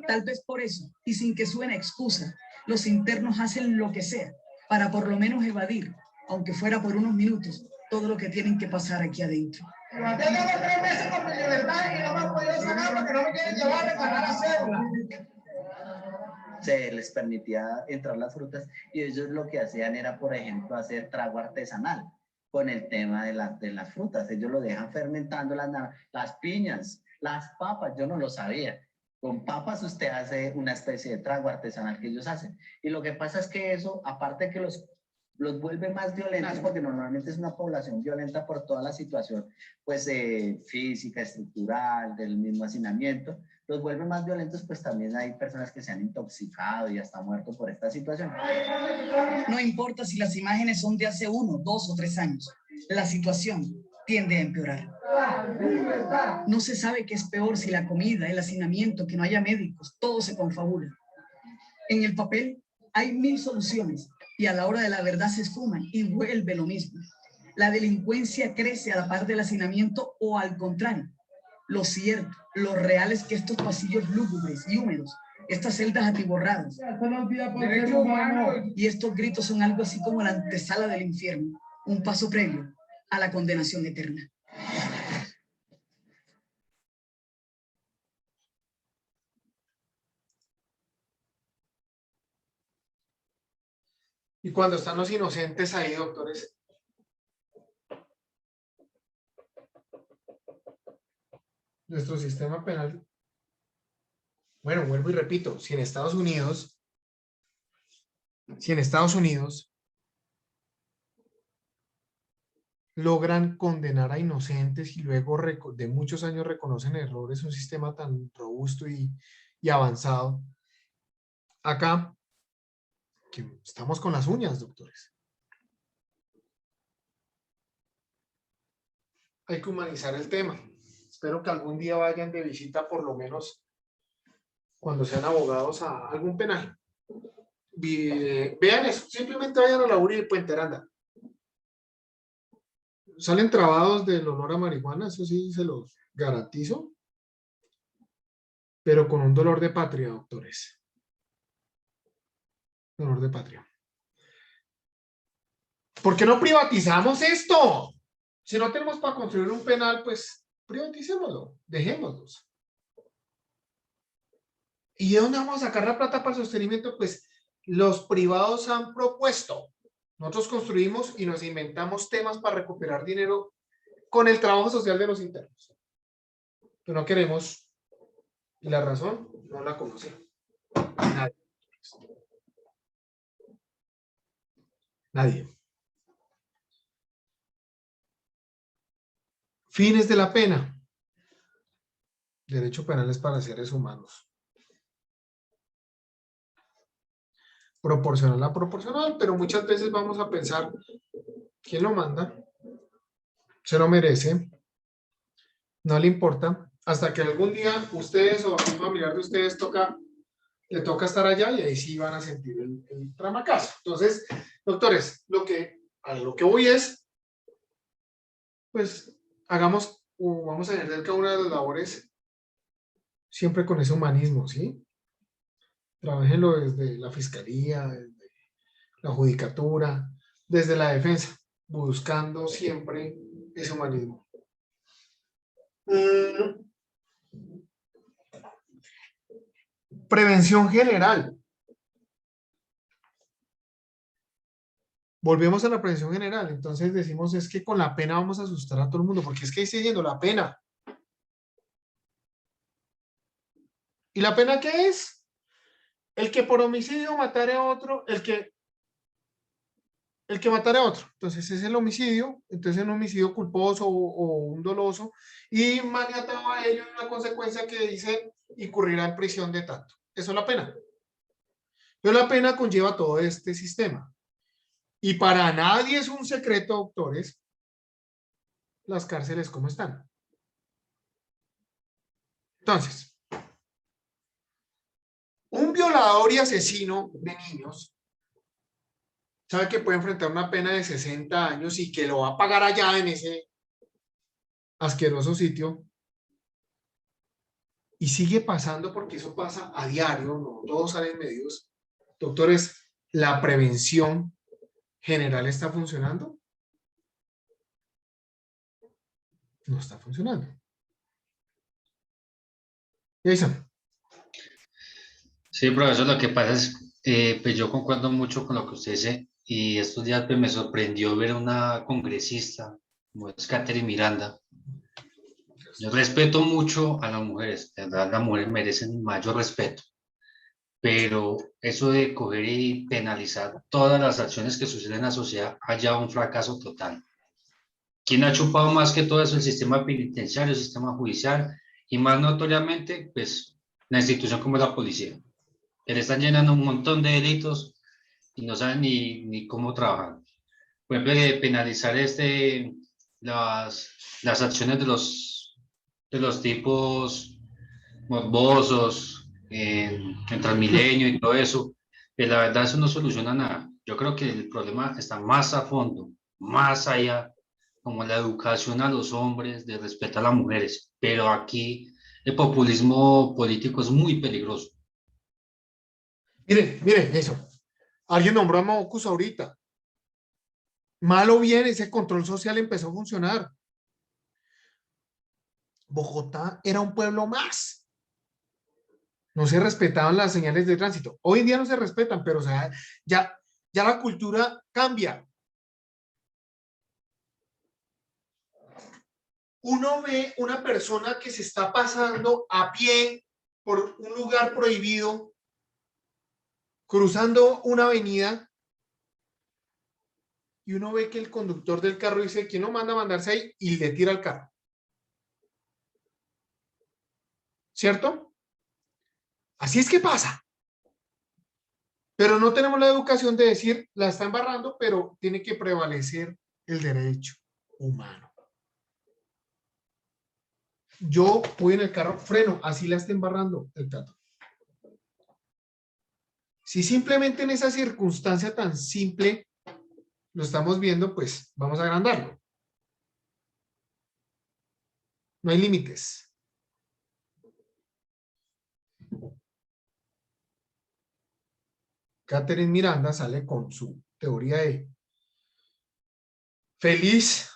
Tal vez por eso, y sin que suene excusa, los internos hacen lo que sea para por lo menos evadir, aunque fuera por unos minutos, todo lo que tienen que pasar aquí adentro. Tengo 3 meses con mi libertad y no me han podido sacar porque no me quieren llevar a reparar la cédula. Se les permitía entrar las frutas y ellos lo que hacían era, por ejemplo, hacer trago artesanal con el tema de las frutas. Ellos lo dejan fermentando, las piñas, las papas, yo no lo sabía. Con papas usted hace una especie de trago artesanal que ellos hacen. Y lo que pasa es que eso, aparte de que los vuelve más violentos, porque normalmente es una población violenta por toda la situación pues, física, estructural, del mismo hacinamiento, los vuelve más violentos, pues también hay personas que se han intoxicado y hasta muerto por esta situación. No importa si las imágenes son de hace 1, 2 o 3 años, la situación tiende a empeorar. No se sabe qué es peor, si la comida, el hacinamiento, que no haya médicos, todo se confabula. En el papel hay 1000 soluciones y a la hora de la verdad se esfuman y vuelve lo mismo. La delincuencia crece a la par del hacinamiento o al contrario. Lo cierto, lo real es que estos pasillos lúgubres y húmedos, estas celdas atiborradas y estos gritos son algo así como la antesala del infierno, un paso previo a la condenación eterna. Y cuando están los inocentes ahí, doctores, nuestro sistema penal, bueno, vuelvo y repito, si en Estados Unidos logran condenar a inocentes y luego de muchos años reconocen errores, un sistema tan robusto y avanzado, acá que estamos con las uñas, doctores. Hay que humanizar el tema. Espero que algún día vayan de visita, por lo menos cuando sean abogados, a algún penal. Vean eso, simplemente vayan a la URI de Puente Aranda. Salen trabados del olor a marihuana, eso sí se los garantizo, pero con un dolor de patria, doctores. Dolor de patria. ¿Por qué no privatizamos esto? Si no tenemos para construir un penal, pues privaticémoslo, dejémoslos. ¿Y de dónde vamos a sacar la plata para el sostenimiento? Pues los privados han propuesto. Nosotros construimos y nos inventamos temas para recuperar dinero con el trabajo social de los internos. Pero no queremos, y la razón no la conocemos. Nadie. Nadie. Fines de la pena. Derecho penal es para seres humanos. Proporcional a proporcional, pero muchas veces vamos a pensar, ¿quién lo manda? Se lo merece. No le importa. Hasta que algún día ustedes o algún familiar de ustedes le toca estar allá y ahí sí van a sentir el tramacazo. Entonces, doctores, a lo que voy es, pues, hagamos o vamos a ejercer cada una de las labores siempre con ese humanismo, ¿sí? Trabajenlo desde la fiscalía, desde la judicatura, desde la defensa, buscando siempre ese humanismo. Prevención general. Volvemos a la prevención general. Entonces decimos es que con la pena vamos a asustar a todo el mundo, porque es que estoy diciendo la pena. ¿Y la pena qué es? El que por homicidio matare a otro, el que matare a otro. Entonces es el homicidio, entonces un homicidio culposo o un doloso, y maniatado a ello una consecuencia que dice incurrirá en prisión de tanto. Eso es la pena. Pero la pena conlleva todo este sistema. Y para nadie es un secreto, doctores, las cárceles cómo están. Entonces, un violador y asesino de niños sabe que puede enfrentar una pena de 60 años y que lo va a pagar allá en ese asqueroso sitio. Y sigue pasando porque eso pasa a diario, no todos salen medios. Doctores, ¿la prevención general está funcionando? No está funcionando. Jason. Sí, profesor, lo que pasa es, pues yo concuerdo mucho con lo que usted dice, y estos días pues, me sorprendió ver una congresista, como es Catherine Miranda. Yo respeto mucho a las mujeres, de verdad las mujeres merecen mayor respeto, pero eso de coger y penalizar todas las acciones que suceden en la sociedad, haya un fracaso total. ¿Quién ha chupado más que todo eso? El sistema penitenciario, el sistema judicial, y más notoriamente, pues, la institución como la policía. Que le están llenando un montón de delitos y no saben ni cómo trabajar. Por ejemplo, penalizar las acciones de los tipos morbosos en Transmilenio y todo eso, pues la verdad eso no soluciona nada. Yo creo que el problema está más a fondo, más allá, como la educación a los hombres, de respeto a las mujeres. Pero aquí el populismo político es muy peligroso. Miren eso. Alguien nombró a Mocus ahorita. Mal o bien, ese control social empezó a funcionar. Bogotá era un pueblo más. No se respetaban las señales de tránsito. Hoy en día no se respetan, pero o sea, ya la cultura cambia. Uno ve una persona que se está pasando a pie por un lugar prohibido, cruzando una avenida, y uno ve que el conductor del carro dice, ¿quién lo manda a mandarse ahí? Y le tira el carro. ¿Cierto? Así es que pasa. Pero no tenemos la educación de decir, la está embarrando, pero tiene que prevalecer el derecho humano. Yo voy en el carro, freno, así la está embarrando el gato. Si simplemente en esa circunstancia tan simple lo estamos viendo, pues vamos a agrandarlo. No hay límites. Catherine Miranda sale con su teoría de feliz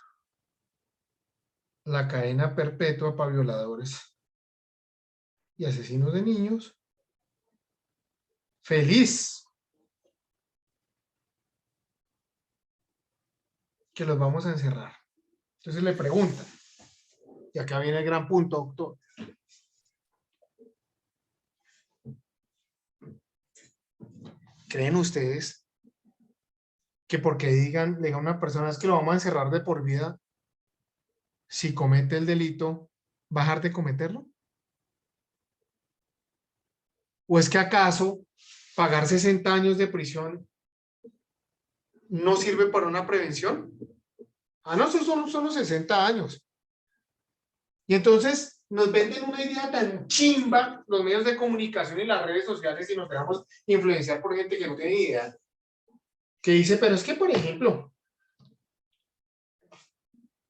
la cadena perpetua para violadores y asesinos de niños. Feliz que los vamos a encerrar. Entonces le preguntan, y acá viene el gran punto, doctor. ¿Creen ustedes que porque le digan a una persona es que lo vamos a encerrar de por vida, si comete el delito, va a dejar de cometerlo? ¿O es que acaso pagar 60 años de prisión no sirve para una prevención? Ah, no, esos son solo 60 años. Y entonces nos venden una idea tan chimba los medios de comunicación y las redes sociales y nos dejamos influenciar por gente que no tiene idea. Que dice, pero es que, por ejemplo,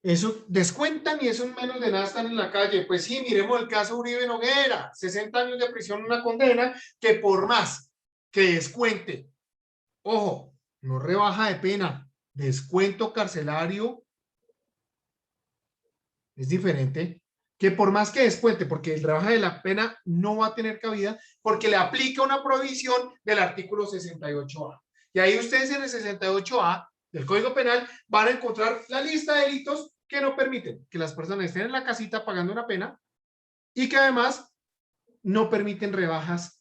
eso descuentan y eso en menos de nada están en la calle. Pues sí, miremos el caso Uribe Noguera, 60 años de prisión, una condena que por más que descuente, ojo, no rebaja de pena, descuento carcelario es diferente, que por más que descuente, porque el rebaja de la pena no va a tener cabida, porque le aplica una prohibición del artículo 68A. Y ahí ustedes en el 68A del Código Penal van a encontrar la lista de delitos que no permiten que las personas estén en la casita pagando una pena y que además no permiten rebajas,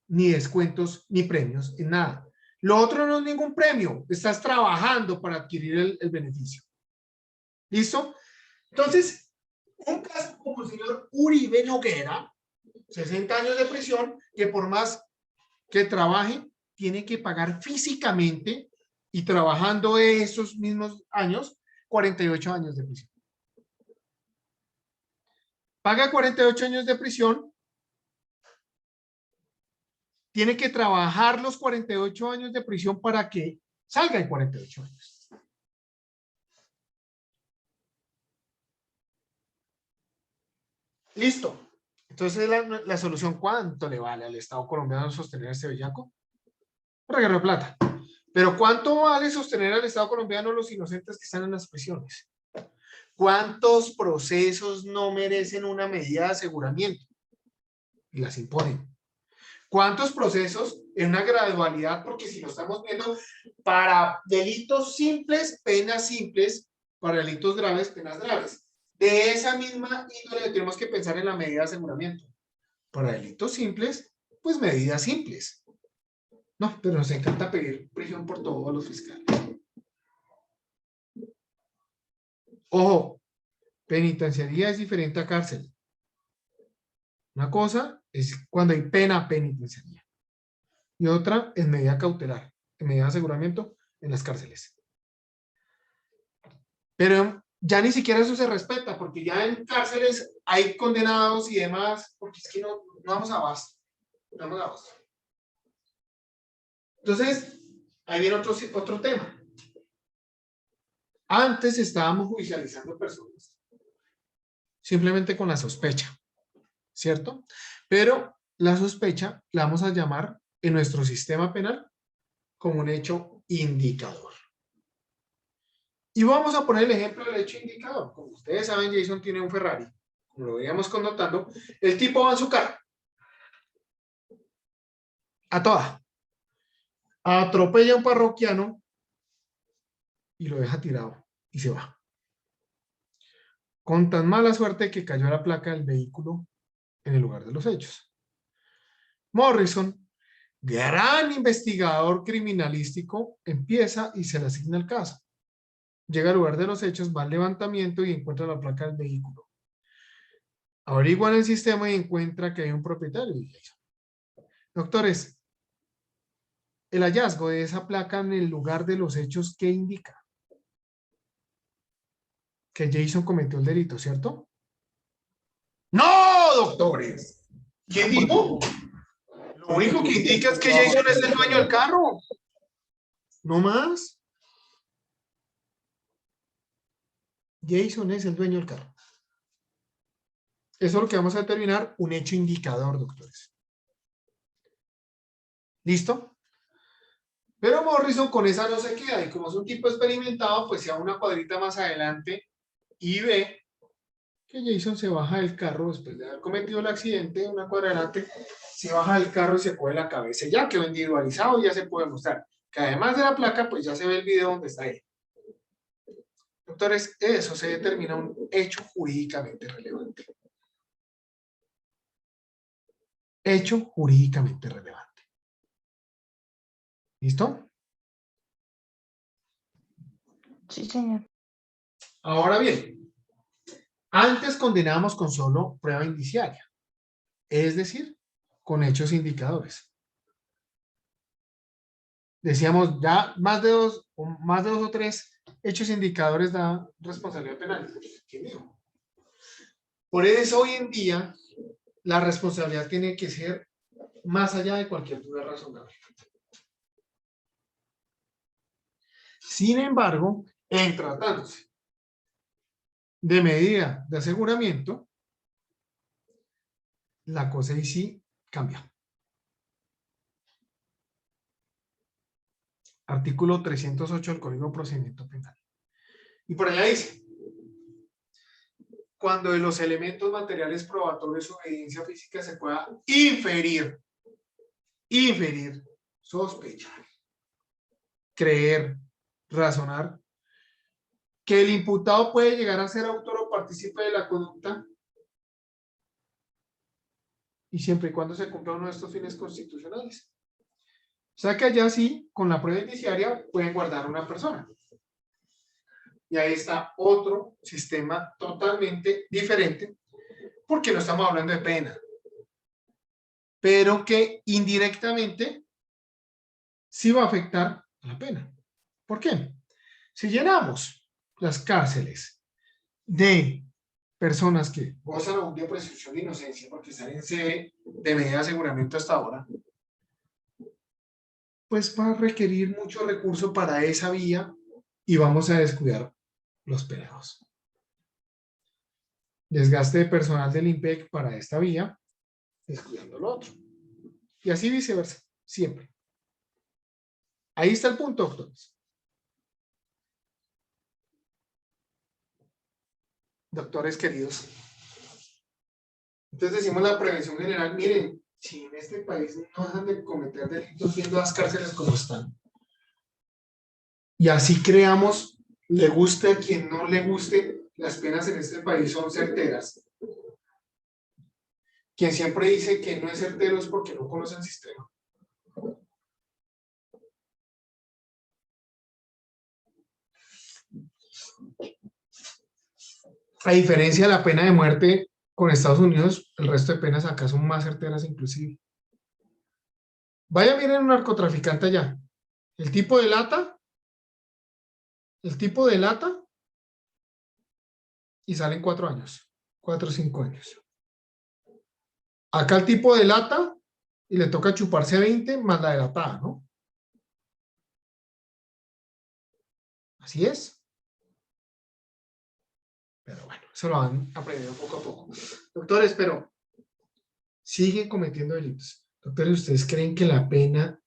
ni descuentos, ni premios, en nada. Lo otro no es ningún premio, estás trabajando para adquirir el beneficio. ¿Listo? Entonces, un caso como el señor Uribe Noguera, 60 años de prisión, que por más que trabaje, tiene que pagar físicamente y trabajando esos mismos años, 48 años de prisión. Paga 48 años de prisión, tiene que trabajar los 48 años de prisión para que salga en 48 años. Listo. Entonces la solución, ¿cuánto le vale al Estado colombiano sostener este bellaco? Un reguero de plata. Pero ¿cuánto vale sostener al Estado colombiano los inocentes que están en las prisiones? ¿Cuántos procesos no merecen una medida de aseguramiento? Y las imponen. ¿Cuántos procesos en una gradualidad? Porque si lo estamos viendo, para delitos simples, penas simples, para delitos graves, penas graves. De esa misma índole tenemos que pensar en la medida de aseguramiento. Para delitos simples, pues medidas simples. No, pero nos encanta pedir prisión por todos los fiscales. Ojo, penitenciaría es diferente a cárcel. Una cosa es cuando hay pena penitenciaria. Y otra es medida cautelar, en medida de aseguramiento en las cárceles. Pero ya ni siquiera eso se respeta, porque ya en cárceles hay condenados y demás, porque es que no damos abasto. No damos abasto. Entonces, ahí viene otro tema. Antes estábamos judicializando personas simplemente con la sospecha, ¿cierto? Pero la sospecha la vamos a llamar en nuestro sistema penal como un hecho indicador. Y vamos a poner el ejemplo del hecho indicador. Como ustedes saben, Jason tiene un Ferrari. Como lo veíamos connotando, el tipo va en su carro. A toda. Atropella a un parroquiano y lo deja tirado y se va. Con tan mala suerte que cayó la placa del vehículo en el lugar de los hechos. Morrison, gran investigador criminalístico, empieza y se le asigna el caso. Llega al lugar de los hechos, va al levantamiento y encuentra la placa del vehículo. Averigua en el sistema y encuentra que hay un propietario. Doctores, el hallazgo de esa placa en el lugar de los hechos, ¿qué indica? Que Jason cometió el delito, ¿cierto? ¡No, doctores! ¿Quién dijo? Lo único que indica es que Jason es el dueño del carro. No más. Jason es el dueño del carro. Eso es lo que vamos a determinar, un hecho indicador, doctores. ¿Listo? Pero Morrison con esa no se queda, y como es un tipo experimentado, pues se va una cuadrita más adelante y ve que Jason se baja del carro después de haber cometido el accidente, una cuadra adelante, se baja del carro y se pone la cabeza. Ya quedó individualizado, ya se puede mostrar que además de la placa, pues ya se ve el video donde está él. Doctores, eso se determina un hecho jurídicamente relevante. Hecho jurídicamente relevante. ¿Listo? Sí, señor. Ahora bien, antes condenábamos con solo prueba indiciaria, es decir, con hechos indicadores. Decíamos ya más de dos o tres hechos indicadores da responsabilidad penal. ¿Quién dijo? Por eso hoy en día la responsabilidad tiene que ser más allá de cualquier duda razonable. Sin embargo, en tratándose de medida de aseguramiento, la cosa ahí sí cambia. Artículo 308 del Código de Procedimiento Penal. Y por allá dice, cuando de los elementos materiales probatorios o evidencia física se pueda inferir, sospechar, creer, razonar, que el imputado puede llegar a ser autor o partícipe de la conducta, y siempre y cuando se cumpla uno de estos fines constitucionales. O sea que allá sí, con la prueba indiciaria, pueden guardar a una persona. Y ahí está otro sistema totalmente diferente, porque no estamos hablando de pena, pero que indirectamente sí va a afectar a la pena. ¿Por qué? Si llenamos las cárceles de personas que gozan aún de presunción de inocencia porque están en sede de medida de aseguramiento hasta ahora, pues va a requerir mucho recurso para esa vía y vamos a descuidar los penados. Desgaste de personal del IMPEC para esta vía, descuidando lo otro. Y así viceversa, siempre. Ahí está el punto, doctores. Doctores queridos. Entonces decimos la prevención general. Miren, si en este país no dejan de cometer delitos viendo las cárceles como están, y así creamos, le guste a quien no le guste, las penas en este país son certeras. Quien siempre dice que no es certero es porque no conoce el sistema. A diferencia de la pena de muerte con Estados Unidos, el resto de penas acá son más certeras inclusive. Vaya, miren un narcotraficante allá. El tipo delata y salen 4 años, 4 o 5 años. Acá el tipo delata y le toca chuparse 20 más la delatada, ¿no? Así es. Pero bueno, eso lo van aprendiendo poco a poco. Doctores, pero siguen cometiendo delitos. Doctores, ¿ustedes creen que la pena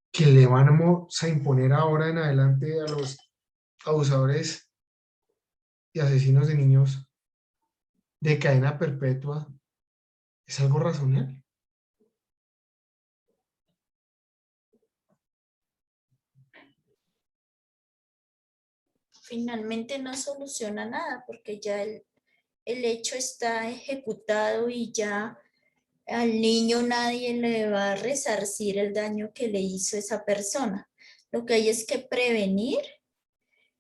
que le vamos a imponer ahora en adelante a los abusadores y asesinos de niños de cadena perpetua es algo razonable? Finalmente no soluciona nada porque ya el hecho está ejecutado y ya al niño nadie le va a resarcir el daño que le hizo esa persona. Lo que hay es que prevenir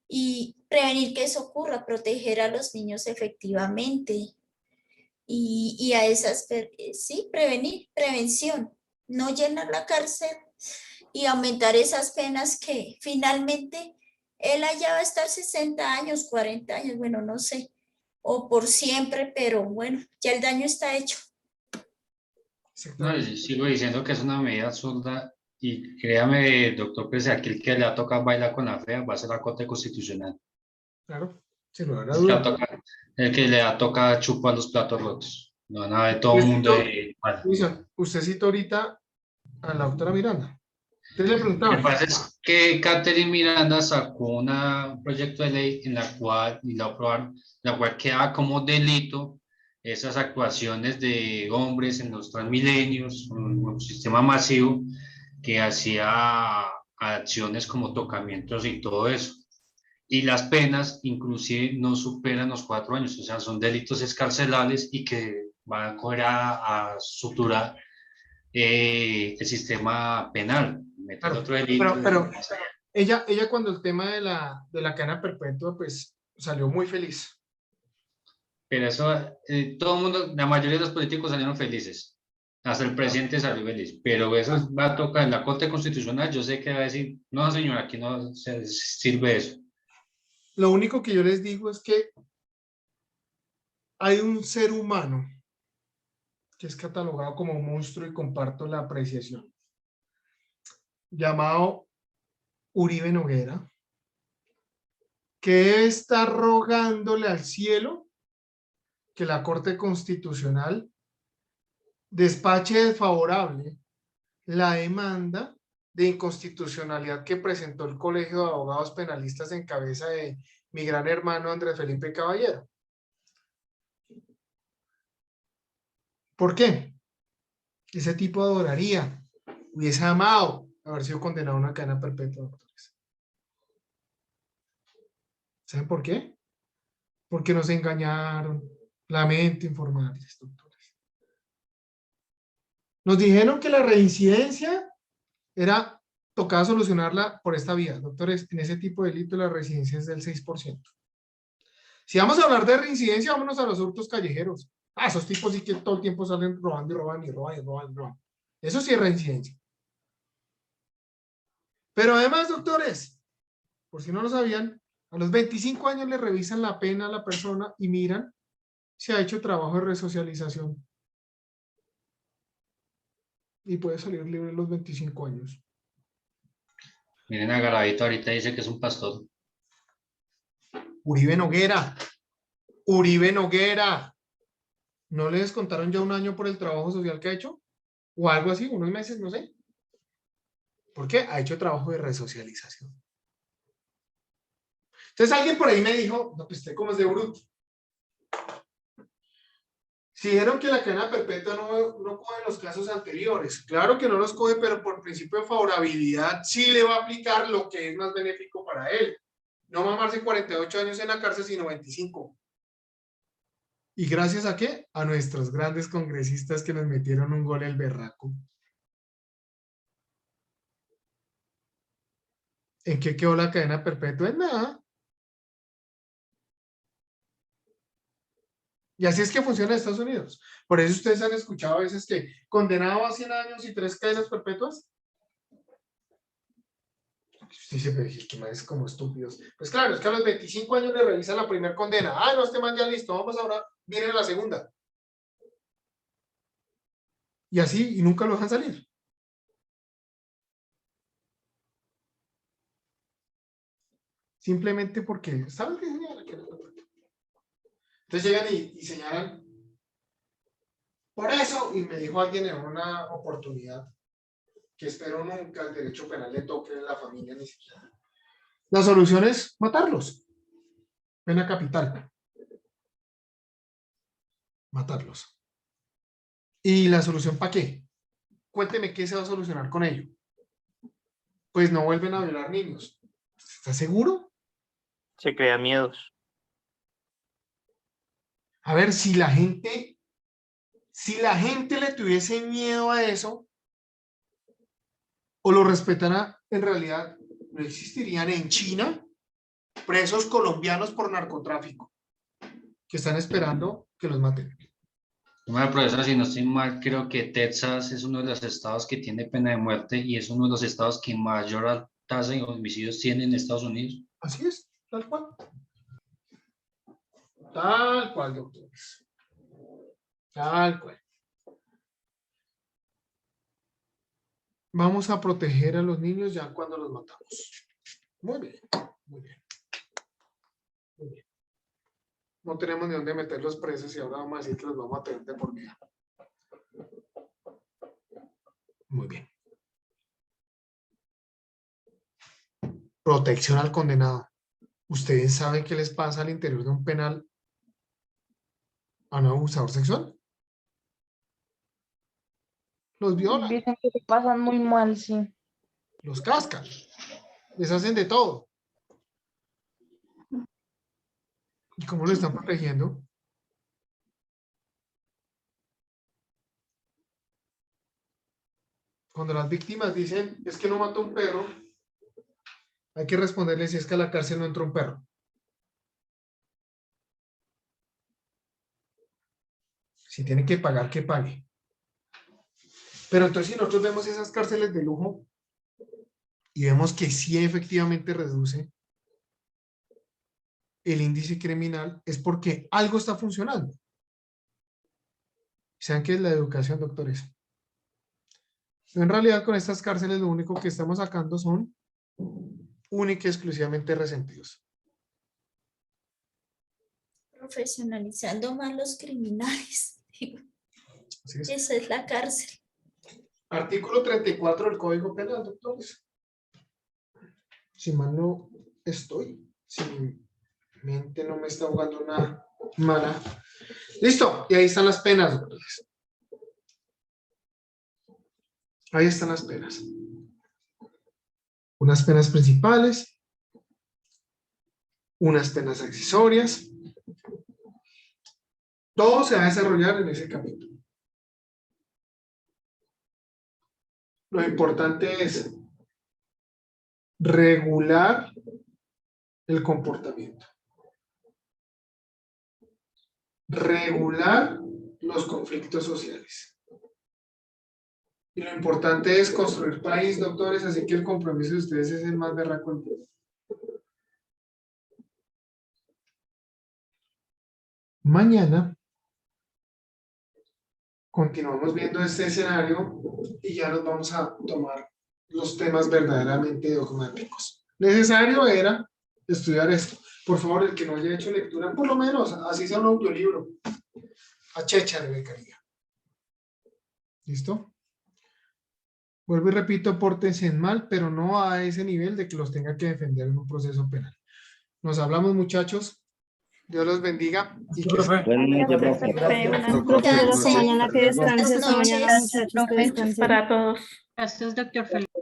y prevenir que eso ocurra, proteger a los niños efectivamente y a esas, sí, prevención, no llenar la cárcel y aumentar esas penas que finalmente él allá va a estar 60 años, 40 años, bueno, no sé, o por siempre, pero bueno, ya el daño está hecho. No, yo sigo diciendo que es una medida absurda y créame, doctor, que si aquel que le ha tocado bailar con la fea va a ser la Corte Constitucional. Claro, sin lugar a El que, dudas. el que le ha tocado chupar los platos rotos. No, nada de todo el mundo. Luisa, usted citó ahorita a la doctora Miranda. Usted le Lo que preguntaba. pasa es que Catherine Miranda sacó un proyecto de ley en la cual, y la aprobaron, la cual queda como delito esas actuaciones de hombres en los Transmilenios, un sistema masivo que hacía acciones como tocamientos y todo eso. Y las penas inclusive no superan los 4 años, o sea, son delitos escarcelables y que van a coger a suturar el sistema penal. Meter Claro, otro delito. pero ella cuando el tema de la cadena perpetua, pues salió muy feliz. Pero eso, todo el mundo, la mayoría de los políticos salieron felices. Hasta el presidente salió feliz. Pero eso va a tocar en la Corte Constitucional. Yo sé que va a decir, no, señor, aquí no se sirve eso. Lo único que yo les digo es que hay un ser humano que es catalogado como un monstruo y comparto la apreciación, llamado Uribe Noguera, que está rogándole al cielo que la Corte Constitucional despache desfavorable la demanda de inconstitucionalidad que presentó el Colegio de Abogados Penalistas en cabeza de mi gran hermano Andrés Felipe Caballero. ¿Por qué? Ese tipo adoraría, hubiese amado haber sido condenado a una cadena perpetua, doctores. ¿Saben por qué? Porque nos engañaron. Lamento informarles, doctores. Nos dijeron que la reincidencia era, tocaba solucionarla por esta vía. Doctores, en ese tipo de delito la reincidencia es del 6%. Si vamos a hablar de reincidencia, vámonos a los hurtos callejeros. Esos tipos sí que todo el tiempo salen robando y roban y roban y roban y roban. Eso sí es reincidencia. Pero además, doctores, por si no lo sabían, a los 25 años le revisan la pena a la persona y miran si ha hecho trabajo de resocialización. Y puede salir libre a los 25 años. Miren a Garavito, ahorita dice que es un pastor. Uribe Noguera. Uribe Noguera. ¿No le descontaron ya un año por el trabajo social que ha hecho? O algo así, unos meses, no sé. ¿Por qué? Ha hecho trabajo de resocialización. Entonces alguien por ahí me dijo, no, pues usted como es de bruto. Si dijeron que la cadena perpetua no coge los casos anteriores. Claro que no los coge, pero por principio de favorabilidad sí le va a aplicar lo que es más benéfico para él. No mamarse 48 años en la cárcel, sino 25. ¿Y gracias a qué? A nuestros grandes congresistas que nos metieron un gol el berraco. ¿En qué quedó la cadena perpetua? En nada. Y así es que funciona en Estados Unidos. Por eso ustedes han escuchado a veces que condenado a 100 años y 3 cadenas perpetuas. Usted dice, pero que más es como estúpidos. Pues claro, es que a los 25 años le revisan la primera condena. No, este man ya listo, vamos ahora, viene la segunda. Y así, y nunca lo dejan salir. Simplemente porque, ¿saben qué señala? Entonces llegan y señalan. Por eso, y me dijo alguien en una oportunidad, que espero nunca el derecho penal le toque en la familia ni siquiera. La solución es matarlos. Pena capital. Matarlos. ¿Y la solución para qué? Cuénteme qué se va a solucionar con ello. Pues no vuelven a violar niños. ¿Está seguro? Se crean miedos. A ver, si la gente le tuviese miedo a eso, o lo respetara, en realidad no existirían en China presos colombianos por narcotráfico que están esperando que los maten. Bueno, profesor, si no estoy mal, creo que Texas es uno de los estados que tiene pena de muerte y es uno de los estados que mayor tasa de homicidios tiene en Estados Unidos. Así es, tal cual. Tal cual, doctores. Tal cual. vamos a proteger a los niños ya cuando los matamos. Muy bien, muy bien. Muy bien. No tenemos ni dónde meter los presos y ahora vamos a decir que los vamos a tener de por vida. Muy bien. Protección al condenado. ¿Ustedes saben qué les pasa al interior de un penal a un abusador sexual? Los violan. Dicen que se pasan muy mal, sí. Los cascan. Les hacen de todo. ¿Y cómo lo están protegiendo? Cuando las víctimas dicen, es que no mató un perro, hay que responderles si es que a la cárcel no entró un perro. Si tiene que pagar, que pague. Pero entonces si nosotros vemos esas cárceles de lujo y vemos que sí efectivamente reduce el índice criminal, es porque algo está funcionando. ¿Saben qué es la educación, doctores? En realidad con estas cárceles lo único que estamos sacando son única y exclusivamente resentidos. Profesionalizando más los criminales. Así es. Esa es la cárcel. Artículo 34 del Código Penal, doctores. Si mal no estoy, si mi mente no me está jugando una mala. Listo, y ahí están las penas, doctores. Ahí están las penas. Unas penas principales, unas penas accesorias. Todo se va a desarrollar en ese capítulo. Lo importante es regular el comportamiento. Regular los conflictos sociales. Y lo importante es construir país, doctores, así que el compromiso de ustedes es el más berraco del mundo. Mañana continuamos viendo este escenario y ya nos vamos a tomar los temas verdaderamente dogmáticos. Necesario era estudiar esto. Por favor, el que no haya hecho lectura, por lo menos, así sea un audiolibro, a Checha de becaría. ¿Listo? Vuelvo y repito, pórtense mal, pero no a ese nivel de que los tenga que defender en un proceso penal. Nos hablamos, muchachos. Dios los bendiga. Y que Mañana que descanses, mañana muchachos que descansen. Para todos. Gracias, doctor Felipe.